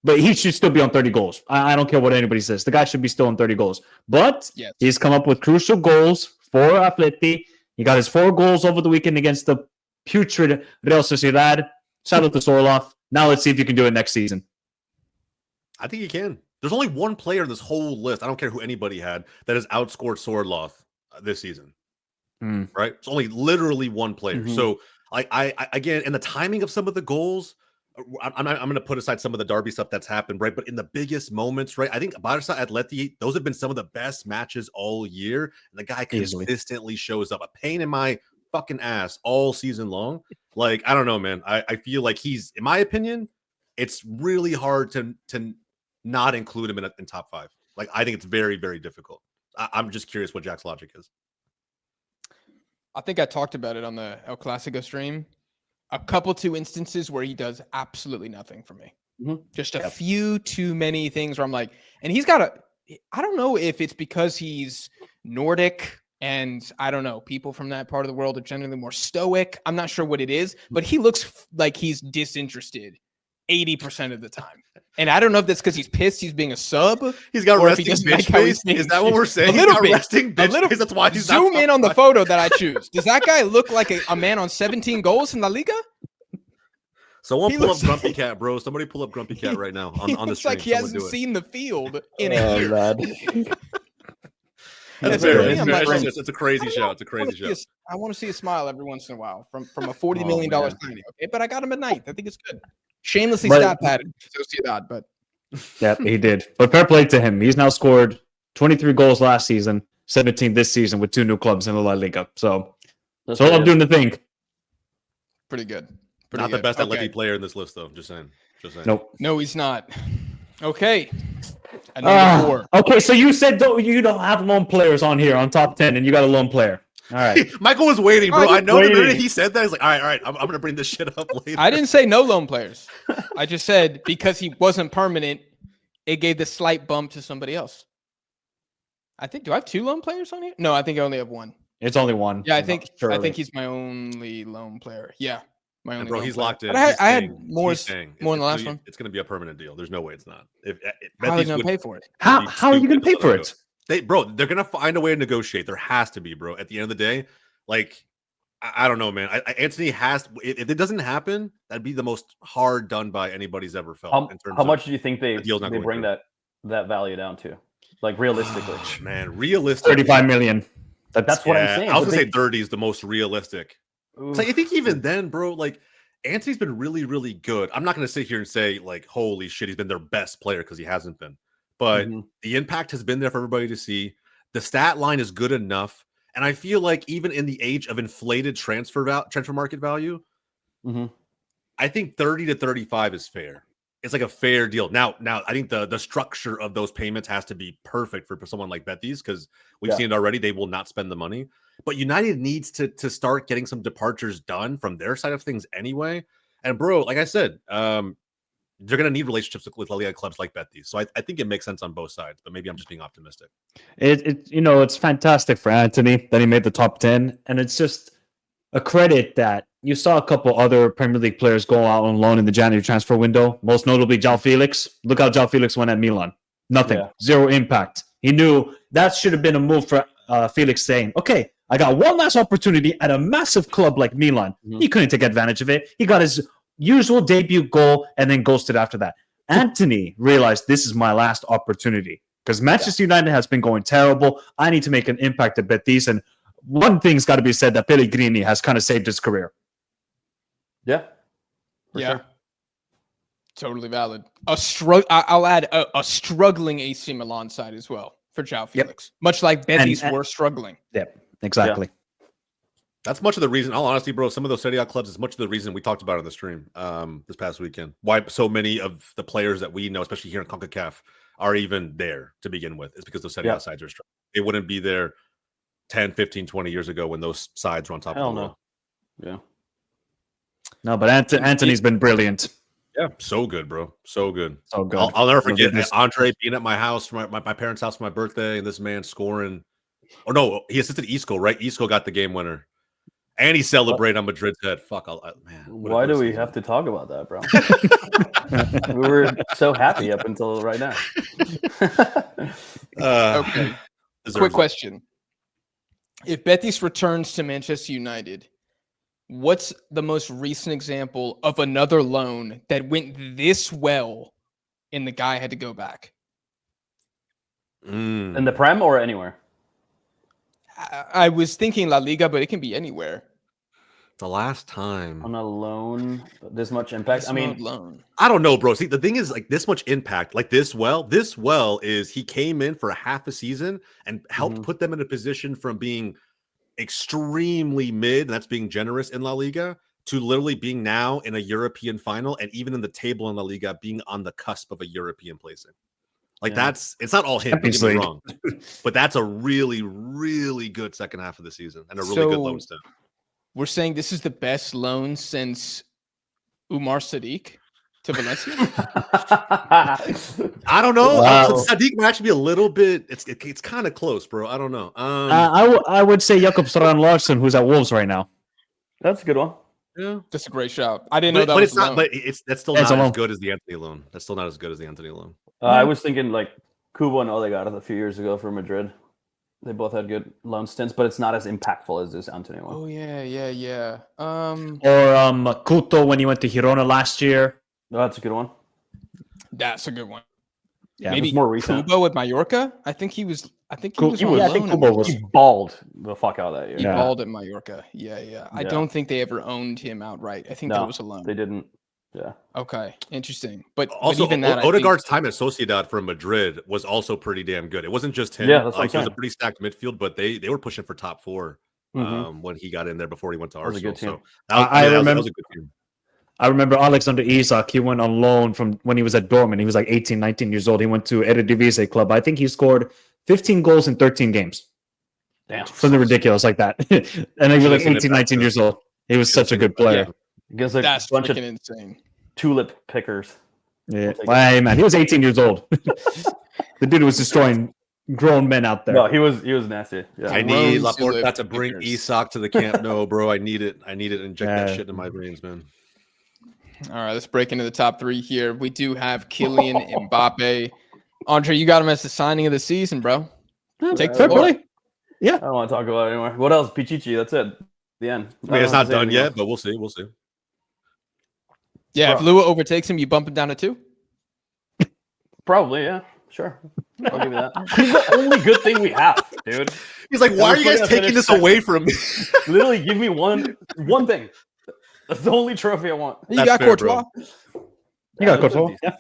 But he should still be on 30 goals. I don't care what anybody says. The guy should be still on 30 goals. But
Yes.
he's come up with crucial goals for Atleti. He got his 4 goals over the weekend against the putrid Real Sociedad. Shout out to Sorlov. Now let's see if you can do it next season.
I think he can. There's only one player in this whole list. I don't care who anybody had that has outscored Swordloth this season. Right? It's only literally one player. So I again, and the timing of some of the goals, I'm going to put aside some of the Derby stuff that's happened, right? But in the biggest moments, right? I think Barça Atleti, those have been some of the best matches all year. And the guy consistently shows up. A pain in my fucking ass all season long. Like, I don't know, man. I feel like he's, in my opinion, it's really hard to not include him in top 5. Like, I think it's very, very difficult. I'm just curious what Jack's logic is.
I think I talked about it on the El Clasico stream. Two instances where he does absolutely nothing for me. Just a few too many things where I'm like, and I don't know if it's because he's Nordic and I don't know, people from that part of the world are generally more stoic. I'm not sure what it is, but he looks like he's disinterested 80% of the time. And I don't know if that's because he's pissed he's being a sub.
He's got resting bitch face. Is that what we're saying?
A little bit.
Resting bitch face. That's why he's
zoom in on the photo that I choose. Does that guy look like a man on 17 goals in La Liga?
Someone pull up Grumpy Cat, bro. Somebody pull up Grumpy Cat right now on the stream.
It's like he hasn't seen the field in a year.
That's fair. It's a crazy shout. It's a crazy shout.
I want to see a smile every once in a while from a $40 million signing. Okay, but I got him at ninth. I think it's good. Shamelessly stat padded Sociedad, but
yeah, he did. But fair play to him. He's now scored 23 goals last season, 17 this season with 2 new clubs in the La Liga. So I'm doing the thing.
Pretty good.
Not the best athletic player in this list, though. Just saying.
Nope.
No, he's not. Okay. Number 4.
Okay, so you said you don't have lone players on here on top 10, and you got a lone player. All right.
Michael was waiting, bro. I know the minute he said that, he's like, all right. I'm going to bring this shit up later.
I didn't say no lone players. I just said because he wasn't permanent, it gave the slight bump to somebody else. do I have 2 lone players on here? No, I think I only have 1.
It's only 1.
Yeah, I think he's my only lone player. Yeah.
Bro, he's locked in.
I had more than the last one.
It's going to be a permanent deal. There's no way it's not.
How are they going to pay for it?
How are you going to pay for it?
They're going to find a way to negotiate. There has to be, bro. At the end of the day, like, I don't know, man. Anthony has. If it doesn't happen, that'd be the most hard done by anybody's ever felt.
How much do you think they bring that value down to? Like realistically,
man, realistically,
35 million.
That's what I'm saying.
I was gonna say 30 is the most realistic. So I think even then, bro, like Anthony's been really, really good. I'm not gonna sit here and say like, holy shit, he's been their best player because he hasn't been. But the impact has been there for everybody to see. The stat line is good enough. And I feel like even in the age of inflated transfer market value, I think 30 to 35 is fair. It's like a fair deal. Now I think the structure of those payments has to be perfect for someone like Betis because we've seen it already. They will not spend the money. But United needs to start getting some departures done from their side of things anyway. And bro, like I said, they're going to need relationships with La Liga clubs like Betis. So I think it makes sense on both sides, but maybe I'm just being optimistic.
It's fantastic for Anthony that he made the top 10. And it's just a credit that you saw a couple other Premier League players go out on loan in the January transfer window, most notably João Felix. Look how João Felix went at Milan. Nothing. Zero impact. He knew that should have been a move for Felix saying, okay, I got one last opportunity at a massive club like Milan. He couldn't take advantage of it. He got his usual debut goal and then ghosted after that. Anthony realized this is my last opportunity because Manchester United has been going terrible. I need to make an impact at Betis. And one thing's got to be said that Pellegrini has kind of saved his career.
Yeah. Sure.
Totally valid. I'll add a struggling AC Milan side as well for João Felix, much like Betis were struggling.
Yep, exactly.
Yeah. That's much of the reason. All honesty, bro, some of those Serie A clubs is much of the reason we talked about on the stream this past weekend. Why so many of the players that we know, especially here in CONCACAF, are even there to begin with. It's because those Serie A sides are strong. They wouldn't be there 10, 15, 20 years ago when those sides were on top of the world.
Yeah.
No, but Anthony's been brilliant.
Yeah, so good, bro. So good.
So good.
I'll never forget Andre being at my house, for my parents' house for my birthday, and this man scoring. Oh, no, he assisted Isco, right? Isco got the game winner. And he celebrated on Madrid's head. Fuck, man.
Why do we have to talk about that, bro? We were so happy up until right now.
Okay. Quick question. If Betis returns to Manchester United, what's the most recent example of another loan that went this well and the guy had to go back?
In the Prem or anywhere?
I was thinking La Liga, but it can be anywhere.
The last time
on a loan, this much impact.
Loan.
I don't know, bro. See, the thing is, like this much impact, like this well is he came in for a half a season and helped put them in a position from being extremely mid, and that's being generous in La Liga, to literally being now in a European final and even in the table in La Liga being on the cusp of a European placing. Like it's not all him. Don't
Champions
get me
League.
wrong, but that's a really, really good second half of the season and a really good loan step.
We're saying this is the best loan since Umar Sadiq to Valencia.
I don't know.
Wow.
Sadiq might actually be a little bit. It's kind of close, bro. I don't know.
I would say Jakob Strand Larsen, who's at Wolves right now.
That's a good one.
Yeah,
That's a great shout. I didn't know that
but
was
it's not.
loan.
But that's still not as good as the Anthony loan. That's still not as good as the Anthony loan.
I was thinking like Kubo and Odegaard a few years ago for Madrid. They both had good loan stints, but it's not as impactful as this Anthony one.
Oh yeah.
Or Couto when he went to Girona last year.
Oh, that's a good one.
That's a good one.
Yeah,
Maybe
it's more recent.
Kubo at Mallorca. I think he was on
I think
loan.
Kubo was.
He balled the fuck out that year.
He
Yeah.
balled at Mallorca. Yeah. I don't think they ever owned him outright. I think that
No,
was a loan.
they didn't. Yeah.
Okay, interesting. But
Also,
even that,
Odegaard's time at Sociedad for Madrid was also pretty damn good. It wasn't just him.
Yeah, that's what
like
I'm
it was a
saying.
pretty stacked midfield, but they were pushing for top 4
Mhm.
when he got in there before he went to
That was a
Arsenal.
good team.
So that was a good team.
I remember Alexander Isak. He went on loan from when he was at Dortmund. He was like 18, 19 years old. He went to Eredivisie club. I think he scored 15 goals in 13 games.
Damn.
Something ridiculous like that. And he was like 18, 19 years old. He was such a good player.
Against a
that's
bunch of
freaking insane.
tulip pickers.
Yeah. Well, hey, man, he was 18 years old. The dude was destroying grown men out there.
No, he was nasty. Yeah.
I need
Rose
Laporta
Tulip
to bring
Pickers.
Isak to the Camp Nou, bro. I need it. Inject that shit in my veins, man.
All right, let's break into the top 3 here. We do have Kylian Mbappe. Andre, you got him as the signing of the season, bro. Take the
Fair
floor.
play.
I don't want to talk about it anymore. What else? Pichichi. That's it. The end.
I mean, it's not done yet, but we'll see. We'll see.
Yeah, if Lua overtakes him, you bump him down to 2.
Probably, yeah. Sure. I'll give you that. He's the only good thing we have, dude.
He's like, why are you guys taking this away from me?
Literally, give me one thing. That's the only trophy I want.
You
That's
got
fair,
Courtois.
You got Courtois. Yeah.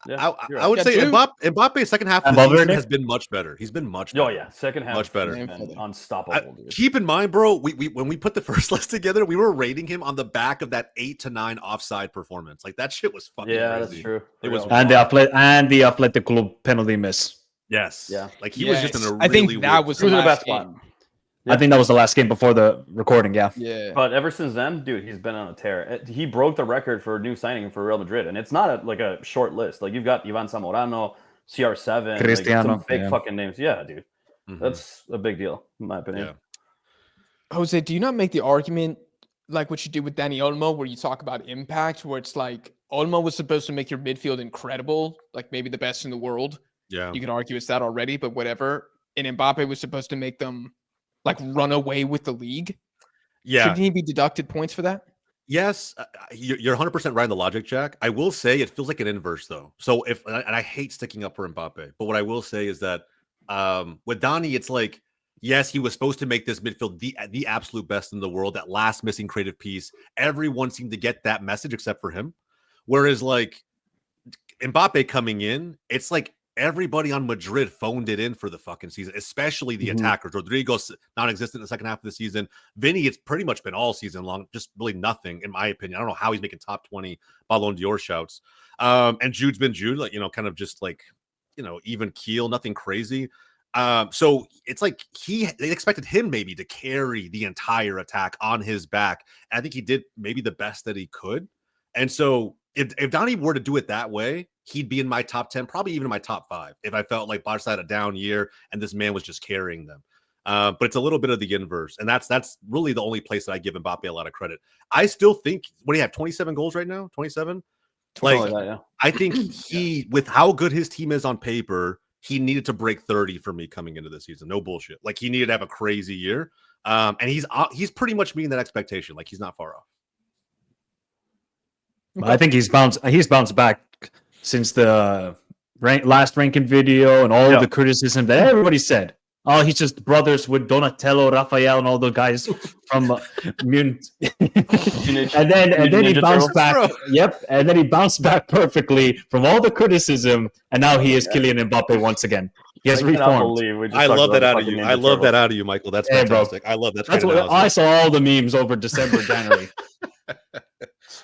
Yeah,
I would say
Jude.
Mbappe's second half of the season has been much better. He's been much better.
Oh yeah, second half
Much better.
has been unstoppable, dude.
Keep in mind, bro, we when we put the first list together, we were rating him on the back of that 8 to 9 offside performance. Like that shit was fucking
Yeah,
crazy.
that's true.
It was
And the Athletic Club penalty miss.
Yes.
Yeah.
Like he was just in a really
I think that
weird
was
He was
the
in a bad
last
spot.
game.
Yeah.
I think that was the last game before the recording. Yeah.
Yeah.
But ever since then, dude, he's been on a tear. He broke the record for new signing for Real Madrid, and it's not like a short list. Like you've got Ivan Zamorano, CR7,
Cristiano,
like some big
yeah.
fucking names. Yeah, dude,
Mhm.
that's a big deal in my opinion.
Yeah.
Jose, do you not make the argument like what you did with Danny Olmo, where you talk about impact, where it's like Olmo was supposed to make your midfield incredible, like maybe the best in the world.
Yeah.
You can argue it's that already, but whatever. And Mbappe was supposed to make them like run away with the league.
Yeah.
Shouldn't he be deducted points for that?
Yes, you're 100% right in the logic, Jack. I will say it feels like an inverse though. So and I hate sticking up for Mbappe, but what I will say is that with Donny, it's like, yes, he was supposed to make this midfield the absolute best in the world. That last missing creative piece, everyone seemed to get that message except for him. Whereas like Mbappe coming in, it's like everybody on Madrid phoned it in for the fucking season, especially the attackers. Rodrigo's non-existent in the second half of the season. Vinny, it's pretty much been all season long, just really nothing, in my opinion. I don't know how he's making top 20 Ballon d'Or shouts. And Jude's been Jude, like, kind of just like, even keel, nothing crazy. So it's like they expected him maybe to carry the entire attack on his back. And I think he did maybe the best that he could. And so if Donny were to do it that way, he'd be in my top 10, probably even in my top 5, if I felt like Barca had a down year and this man was just carrying them. But it's a little bit of the inverse. And that's really the only place that I give Mbappe a lot of credit. I still think, what do you have, 27 goals right now? 27? Like,
that, yeah.
I think with how good his team is on paper, he needed to break 30 for me coming into the season. No bullshit. Like, he needed to have a crazy year. And he's pretty much meeting that expectation. Like, he's not far off.
I think he's bounced back since the last ranking video and all the criticism that everybody said. Oh, he's just brothers with Donatello, Raphael, and all the guys from Munich. and then he bounced back.
Bro.
Yep, and then he bounced back perfectly from all the criticism, and now he is Kylian Mbappe once again. He has reformed.
I love that out of you. I love that out of you, Michael. That's fantastic.
Bro.
I love that.
That's what I saw all the memes over December, January.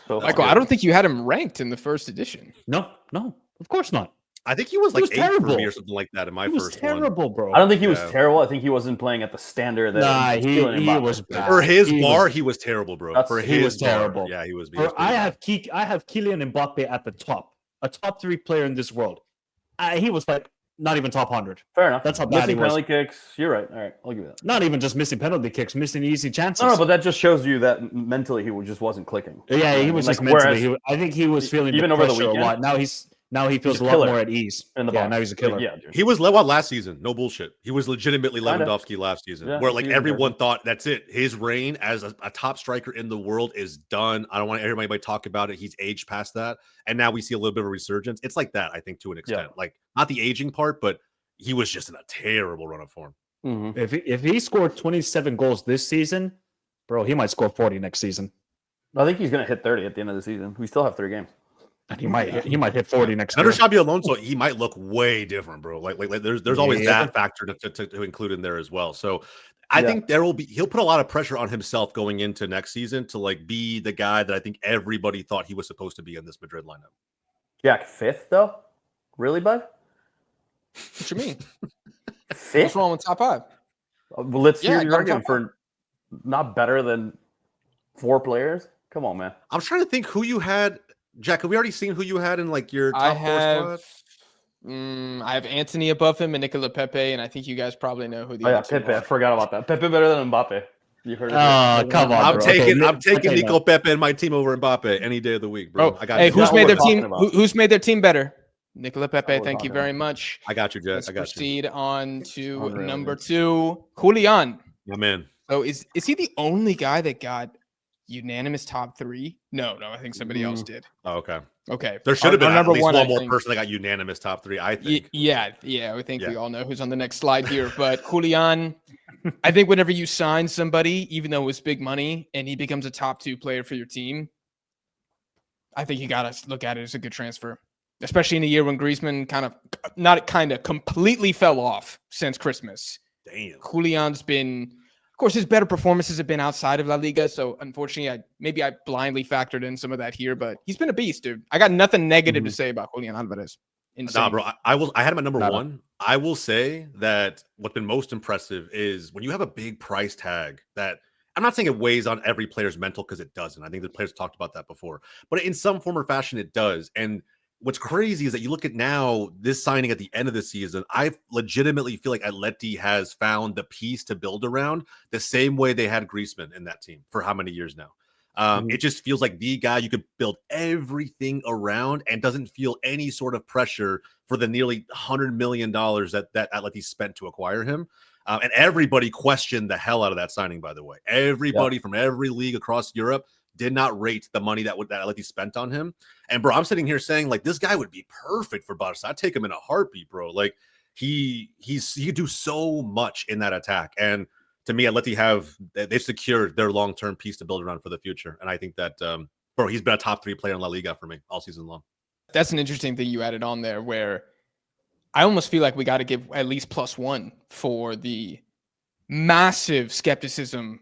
Michael, I don't think you had him ranked in the first edition.
No, of course not.
I think he was like 8 for
terrible.
me or something like that in my
He was
first
terrible, bro.
I don't think he was
Yeah.
terrible. I think he wasn't playing at the standard that
Nah, he
Mbappe
was
did.
bad.
For his
He
bar,
was-
he was terrible, bro.
That's-
For
he
his
was
bar,
terrible.
yeah, he was.
Bro,
pretty bad.
I have Kylian Mbappe at the top, a top 3 player in this world. He was like not even top 100.
Fair enough.
That's how bad
Missing
he was.
penalty kicks. You're right. All right, I'll give you that.
Not even just missing penalty kicks, missing easy chances.
No, but that just shows you that mentally he just wasn't clicking.
Yeah, he
Right?
was
Like,
just mentally.
whereas
I think he was feeling
even
the
over the
pressure a
weekend,
lot. Now he feels
a
a lot
killer
more at ease.
in the
Yeah,
box.
now he's a killer.
Yeah, dude.
He was last season. No bullshit. He was legitimately
Kinda.
Lewandowski last season,
Yeah,
where like
season
everyone
version.
thought that's it. His reign as a top striker in the world is done. I don't want everybody to talk about it. He's aged past that, and now we see a little bit of a resurgence. It's like that, I think, to an extent. Like not the aging part, but he was just in a terrible run of form.
Mhm.
If he scored 27 goals this season, bro, he might score 40 next season,
I think he's going to hit 30 at the end of the season. We still have 3 games.
and he might hit 40 next
Under
year.
Xabi Alonso, he might look way different, bro. Like there's always
Yeah.
that factor to include in there as well. So I
Yeah.
think he'll put a lot of pressure on himself going into next season to like be the guy that I think everybody thought he was supposed to be in this Madrid lineup.
Jack, 5th, though? Really, bud?
What you mean?
5th?
What's wrong with top 5?
Well, let's
Yeah,
hear
I
your
got him
argument for not better than 4 players. Come on, man.
I'm trying to think who you had. Jack, have we already seen who you had in like your top
I
4
have
squad?
I have Anthony above him and Nicola Pepe, and I think you guys probably know who the
Oh, yeah,
other two
Pepe. I
are.
forgot about that. Pepe better than Mbappe. You heard it.
Oh, come on,
I'm
bro.
taking
Okay,
Nico Pepe and my team over Mbappe any day of the week, bro.
Bro,
I got
hey,
you.
who's
not
made
what
their
we're talking
team?
about.
Who's made their team better? Nicola Pepe.
what we're
Thank you
talking
very
about.
much.
I got you, Jack.
Let's
I got you.
proceed on to
Unreal,
number
dude.
2, Julian.
My man.
So is he the only guy that got unanimous top 3? No, I think somebody else did.
Oh, okay.
Okay,
There should have been
Our
at
number
least
one,
one
I
more
think-
person that got unanimous top 3, I think.
Yeah. I think we
Yeah.
all know who's on the next slide here. But Julian, I think whenever you sign somebody, even though it's big money, and he becomes a top 2 player for your team, I think you got to look at it as a good transfer, especially in a year when Griezmann completely fell off since Christmas.
Damn.
Julian's been, of course, his better performances have been outside of La Liga. So unfortunately, I blindly factored in some of that here, but he's been a beast, dude. I got nothing negative to say about Julian Alvarez. Insane.
Nah, bro. I had him at number
Nada.
1. I will say that what's been most impressive is when you have a big price tag that I'm not saying it weighs on every player's mental because it doesn't. I think the players talked about that before, but in some form or fashion, it does. And what's crazy is that you look at now this signing at the end of the season. I legitimately feel like Atleti has found the piece to build around the same way they had Griezmann in that team for how many years now. It just feels like the guy you could build everything around and doesn't feel any sort of pressure for the nearly $100 million that Atleti spent to acquire him. And everybody questioned the hell out of that signing, by the way. Everybody from every league across Europe did not rate the money that Atleti spent on him. And bro, I'm sitting here saying like this guy would be perfect for Barca. I'd take him in a heartbeat, bro. Like he could do so much in that attack. And to me, they've secured their long-term piece to build around for the future. And I think that bro, he's been a top 3 player in La Liga for me all season long.
That's an interesting thing you added on there, where I almost feel like we got to give at least +1 for the massive skepticism.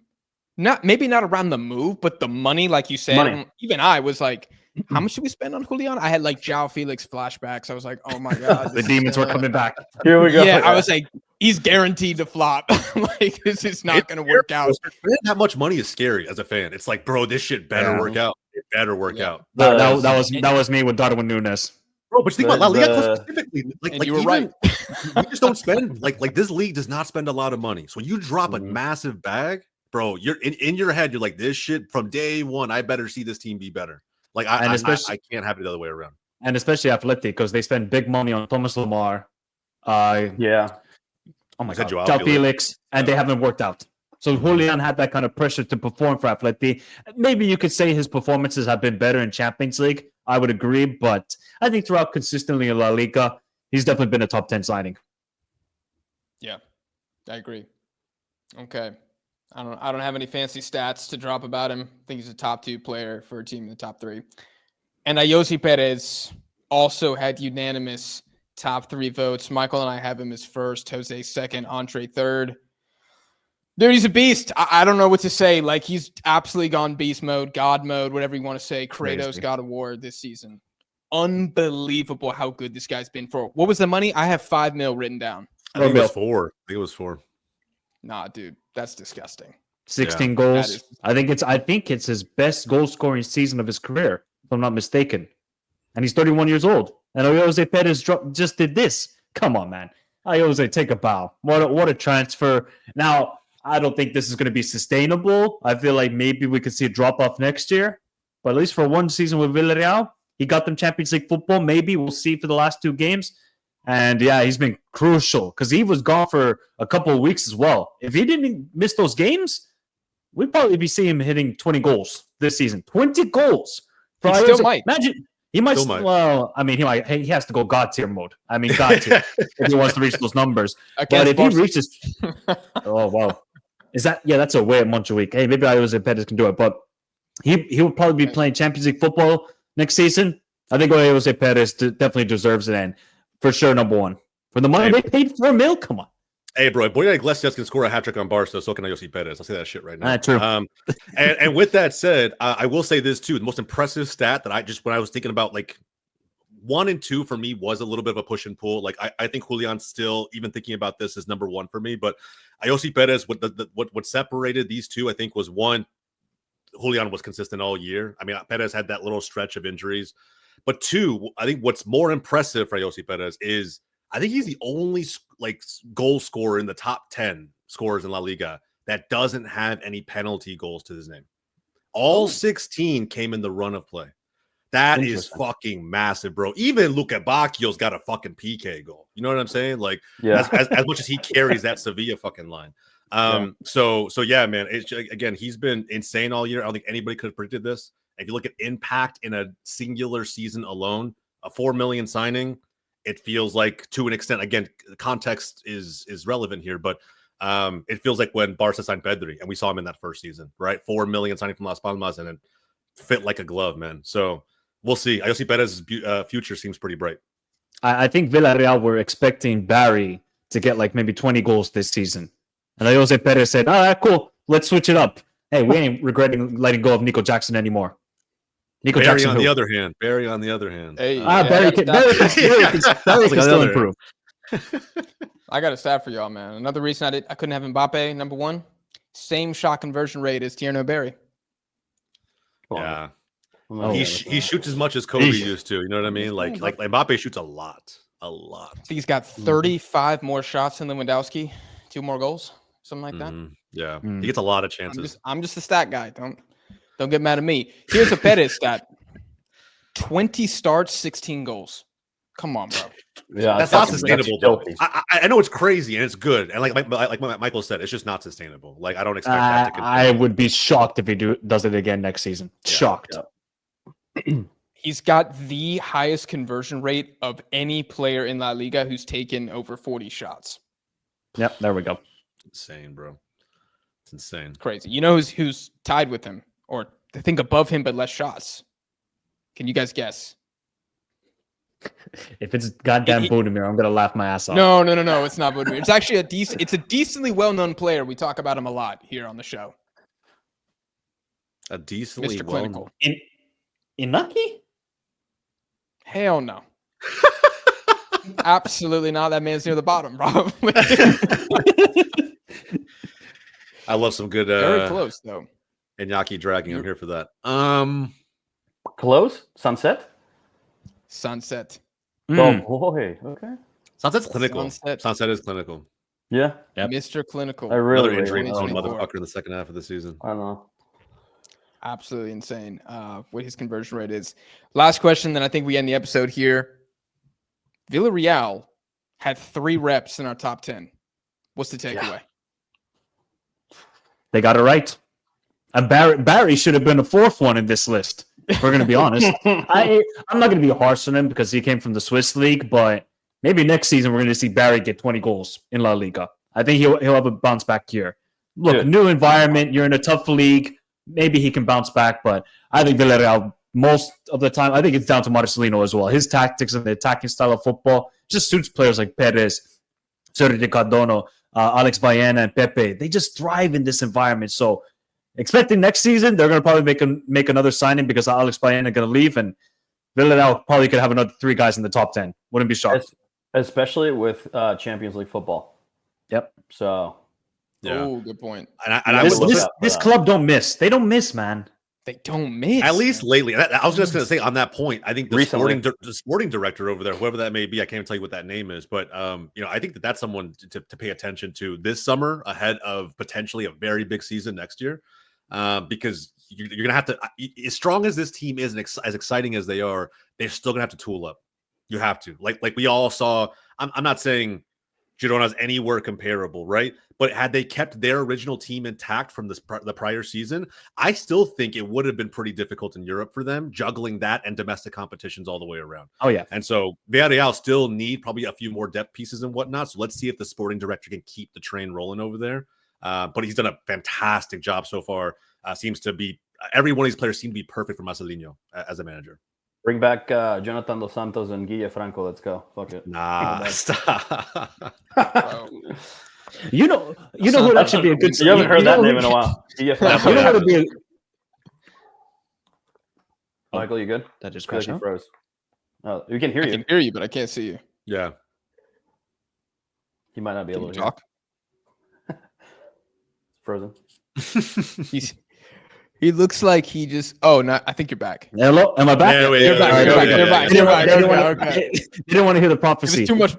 Maybe not around the move, but the money, like you said.
Money.
Even I was like, how much should we spend on Julian? I had like João Felix flashbacks. I was like, oh my God.
The demons were coming back.
Here we go.
Yeah, I was like, he's guaranteed to flop. Like, this is not going to work out.
That much money is scary as a fan. It's like, bro, this shit better work out. It better work out.
That was me with Darwin Nunes.
Bro, but think about La Liga specifically. Like
you were right.
We just don't spend like this league does not spend a lot of money. So when you drop a massive bag, bro, you're in your head. You're like, this shit from day one. I better see this team be better. Like I can't have it the other way around.
And especially Atleti, because they spend big money on Thomas Lemar.
Yeah.
Oh my
Said
God,
João
João Felix, and they haven't worked out. So Julian had that kind of pressure to perform for Atleti. Maybe you could say his performances have been better in Champions League. I would agree, but I think throughout consistently in La Liga, he's definitely been a top 10 signing.
Yeah, I agree. Okay. I don't have any fancy stats to drop about him. I think he's a top 2 player for a team in the top 3. And Ayosi Perez also had unanimous top 3 votes. Michael and I have him as first, Jose second, Andre third. Dude, he's a beast. I don't know what to say. Like, he's absolutely gone beast mode, God mode, whatever you want to say. Kratos
Crazy.
God of War this season. unbelievable how good this guy's been for. What was the money? I have 5 mil written down.
I think it was 4.
Nah, dude, that's disgusting.
16 goals. I think it's his best goal scoring season of his career, if I'm not mistaken. And he's 31 years old. And Jose Perez just did this. Come on, man. Jose, take a bow. What a transfer. Now, I don't think this is going to be sustainable. I feel like maybe we could see a drop off next year. But at least for one season with Villarreal, he got them Champions League football. Maybe we'll see for the last 2 games. And yeah, he's been crucial because he was gone for a couple of weeks as well. If he didn't miss those games, we'd probably be seeing him hitting 20 goals this season. 20 goals.
He still might.
Imagine. He might. Well, I mean, he has to go God tier mode. I mean, God tier if he wants to reach those numbers. But if he reaches, oh wow, that's a way at Montjuic. Hey, maybe Jose Perez can do it, but he will probably be playing Champions League football next season. I think Jose Perez definitely deserves it, and for sure, number 1 for the money they paid $4 million. Come on.
Hey, bro, Boyan Iglesias can score a hat trick on Barca, so can Jose Perez. I'll say that shit right now.
True.
And with that said, I will say this too. The most impressive stat that when I was thinking about like 1 and 2 for me was a little bit of a push and pull. Like I think Julian's still, even thinking about this, is number 1 for me. But Jose Perez, what separated these two, I think, was 1, Julian was consistent all year. I mean, Perez had that little stretch of injuries. But 2, I think what's more impressive for Jose Perez is I think he's the only goal scorer in the top 10 scorers in La Liga that doesn't have any penalty goals to his name. All 16 came in the run of play. That is fucking massive, bro. Even Luca Bacchio's got a fucking PK goal. You know what I'm saying? Like, as much as he carries that Sevilla fucking line. So yeah, man. Again, he's been insane all year. I don't think anybody could have predicted this. If you look at impact in a singular season alone, a $4 million signing, it feels like, to an extent, again, context is relevant here, but it feels like when Barca signed Pedri, and we saw him in that first season, right? $4 million signing from Las Palmas, and it fit like a glove, man. So we'll see. Jose Perez's future seems pretty bright.
I think Villarreal were expecting Barry to get like maybe 20 goals this season. And Jose Perez said, all right, cool. Let's switch it up. Hey, we ain't regretting letting go of Nico Jackson anymore.
Barry Jackson on the other hand. Barry on the other hand.
Hey,
Barry can still improve.
I got a stat for y'all, man. Another reason I couldn't have Mbappe, number 1, same shot conversion rate as Tierno Barry.
Yeah. He shoots as much as Kobe used to. You know what I mean? Like Mbappe shoots a lot.
He's got 35 more shots than Lewandowski, 2 more goals, something like that.
Yeah, he gets a lot of chances.
I'm just a stat guy. Don't get mad at me. Here's a Perez stat: 20 starts, 16 goals. Come on, bro.
Yeah,
that's not sustainable, though. I know it's crazy and it's good, and like Michael said, it's just not sustainable. Like I don't expect that to continue.
I would be shocked if he does it again next season. Shocked.
Yeah. He's got the highest conversion rate of any player in La Liga who's taken over 40 shots.
Yep, there we go.
Insane, bro. It's insane.
Crazy. You know who's tied with him, or I think above him but less shots? Can you guys guess?
If it's goddamn Budimir, I'm gonna laugh my ass off.
No, it's not Budimir. It's actually it's a decently well-known player. We talk about him a lot here on the show.
A decently
Mr. Clinical.
Inaki?
Hell no. Absolutely not. That man's near the bottom, probably.
I love some good
very close though.
Iñaki dragging. I'm here for that.
Close? Sunset? Oh boy. Okay.
Sunset's clinical. Sunset is clinical.
Yeah.
Yep. Mr. Clinical.
Another injury zone motherfucker in the second half of the season.
I don't know.
Absolutely insane what his conversion rate is. Last question, then I think we end the episode here. Villarreal had 3 reps in our top 10. What's the takeaway?
They got it right. And Barry should have been the 4th one in this list. If we're going to be honest. I'm not going to be harsh on him because he came from the Swiss league, but maybe next season we're going to see Barry get 20 goals in La Liga. I think he'll have a bounce back year. Look, new environment. You're in a tough league. Maybe he can bounce back, but I think Villarreal, most of the time, I think it's down to Marcelino as well. His tactics and the attacking style of football just suits players like Perez, Sergio Cardono, Alex Baena, and Pepe. They just thrive in this environment. So expecting next season, they're going to probably make another signing because Alex Baena is going to leave, and Villarreal probably could have another 3 guys in the top 10. Wouldn't be shocked.
Especially with Champions League football.
Yep.
So.
Yeah.
Oh, good point.
This club don't miss. They don't miss, man.
They don't miss.
At least lately. I was just going to say on that point, I think the
Recently.
sporting director over there, whoever that may be, I can't even tell you what that name is, but I think that's someone to pay attention to this summer ahead of potentially a very big season next year, because you're going to have to, as strong as this team is and as exciting as they are, they're still going to have to tool up. You have to, like we all saw. I'm not saying Girona's anywhere comparable, right? But had they kept their original team intact from the prior season, I still think it would have been pretty difficult in Europe for them, juggling that and domestic competitions all the way around.
Oh, yeah.
And so Villarreal still need probably a few more depth pieces and whatnot. So let's see if the sporting director can keep the train rolling over there. But he's done a fantastic job so far. Seems to be every one of these players seem to be perfect for Marcelinho as a manager.
Bring back Jonathan Dos Santos and Guille Franco. Let's go. Fuck it.
Nah, stop.
You know who would actually be a good.
You haven't heard that name in a while. Guille Franco.
You know what would be.
Michael, you good?
That just
Crashed. Froze. Oh, we can hear
I
you.
can hear you, but I can't see you.
Yeah.
You might not be
Can
able
you
to
talk.
It's frozen.
He looks like he just. Oh, no, I think you're back.
Hello, am I back?
Yeah,
You're back. You're back. You're back.
You didn't want to hear the prophecy.
Too much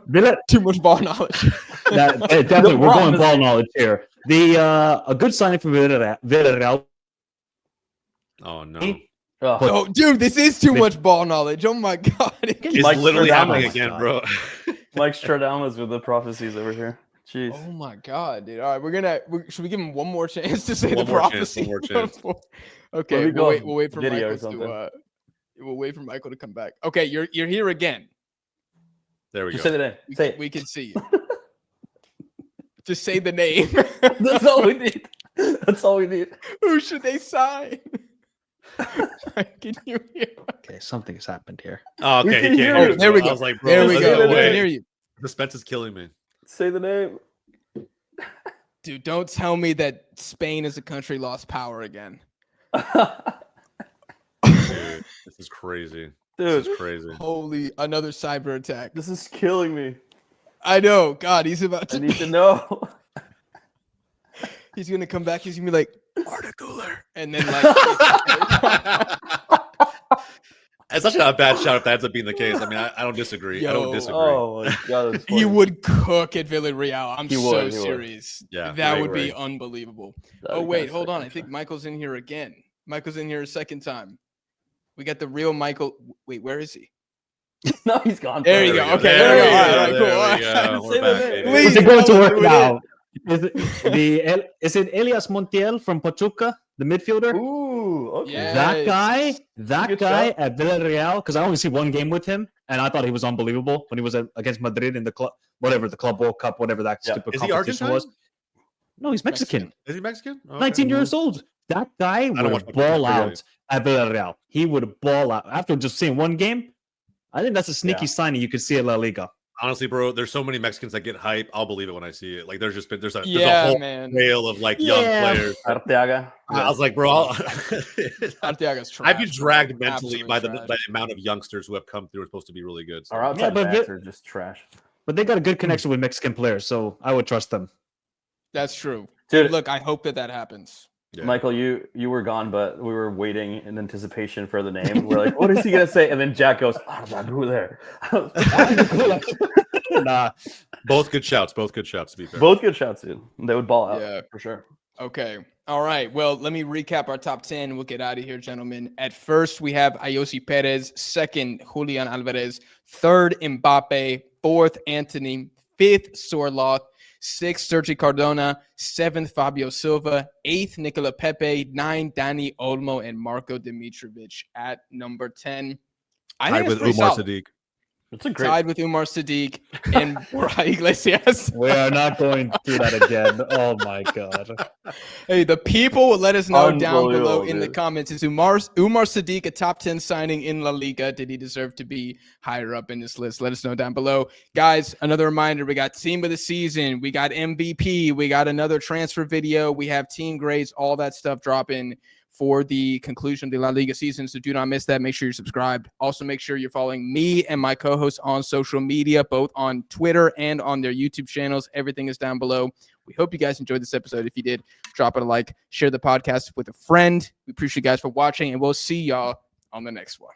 ball knowledge.
Definitely, we're going ball knowledge here. A good signing for Villarreal.
Oh no.
Oh, dude, this is too much ball knowledge. Oh my god,
It's
Mike
literally happening
Stradamus.
again, bro.
Mike Stradamus with the prophecies over here. Jeez.
Oh my god, dude. All right, should we give him one more chance to say
One
the
more
prophecy?
chance, one more chance.
Okay, we'll wait for
Video or
Michael
something.
to. We'll wait for Michael to come back. Okay, you're here again.
There we
Just
go.
say the name. Say it.
We can see you. Just say the name.
That's all we need. That's all we need.
Who should they sign? Can you hear?
Okay, something has happened here.
Oh, okay,
We
he
can
can't
hear
hear
you.
us,
There we
bro.
go.
I was like, bro,
There we
let's
go.
go
We
away.
can hear you.
Suspense is killing me.
Say the name.
Dude, don't tell me that Spain as a country lost power again.
Dude, this is crazy. This
Dude,
is crazy.
Holy, another cyber attack.
this is killing me.
I know. God, he's about
I
to.
need to know.
He's gonna come back. He's gonna be like Arda Güler, and then like.
It's actually not a bad shout if that ends up being the case. I mean, I don't disagree. I don't
Yo.
disagree.
Oh my god. that's
He
funny.
would cook at Villarreal. I'm
He
so
would, he would.
serious.
Yeah,
that
right,
would be
right.
unbelievable.
That'd
Oh
be
wait,
kinda
hold
sick,
on. I
actually.
think Michael's in here again. Michael's in here a second time. We got the real Michael. Wait, where is he?
No, he's gone.
There you
forever.
go. Okay,
There we
All
go.
right, cool.
There
All
we
right.
go.
Say
We're
the
back,
name.
baby.
Please.
Is it going to
no,
work
do it
now? Is it Elias Montiel from Pachuca, the midfielder?
Ooh, okay.
Yeah.
That
Good
guy
shot.
at Villarreal, because I only see one game with him, and I thought he was unbelievable when he was against Madrid in the club, whatever the Club World Cup, whatever that
Yeah.
stupid
Is he
competition
Argentine?
was. No, he's Mexican.
Is he Mexican? Okay.
19 years old. That guy
don't watch
would
much
ball
football.
out at Villarreal. He would ball out after just seeing one game. I think that's a sneaky
Yeah.
signing you could see at La Liga.
Honestly, bro, there's so many Mexicans that get hype. I'll believe it when I see it. Like, there's a
Yeah,
whole
man.
trail of like young
Yeah.
players.
Arteaga.
I was like, bro,
Arteaga's trash.
I've been dragged mentally
Absolute
by the
trash.
amount of youngsters who have come through. Are supposed to be really good. So.
Our outside
but
backs are just trash.
But they got a good connection with Mexican players, so I would trust them.
That's true.
Dude,
Look, I hope that happens.
Yeah.
Michael, you were gone, but we were waiting in anticipation for the name. We're like, what is he gonna say? And then Jack goes, who there?
Nah.
Both good shouts. Both good shouts. To be fair.
Both good shots, dude. They would ball out
Yeah.
for sure.
Okay. All right. Well, let me recap our top 10. We'll get out of here, gentlemen. At first, we have Ayosi Perez. Second, Julian Alvarez. Third, Mbappe. Fourth, Anthony. Fifth, Sorloth. Sixth, Sergi Cardona. Seventh, Fabio Silva. Eighth, Nicola Pepe. 9, Dani Olmo and Marco Dimitrovic at number 10. I think
Tied
it's
with
pretty
Umar
solid.
Sadiq.
It's a great.
Tied with Umar Sadiq and Borja Iglesias.
We are not going through that again. Oh my god.
Hey, the people will let us know down below
Unbelievable,
in the
dude.
comments. Is Umar Sadiq a top 10 signing in La Liga? Did he deserve to be higher up in this list? Let us know down below. Guys, another reminder, we got team of the season. We got MVP. We got another transfer video. We have team grades, all that stuff dropping for the conclusion of the La Liga season. So do not miss that. Make sure you're subscribed. Also, make sure you're following me and my co-hosts on social media, both on Twitter and on their YouTube channels. Everything is down below. We hope you guys enjoyed this episode. If you did, drop it a like, share the podcast with a friend. We appreciate you guys for watching, and we'll see y'all on the next one.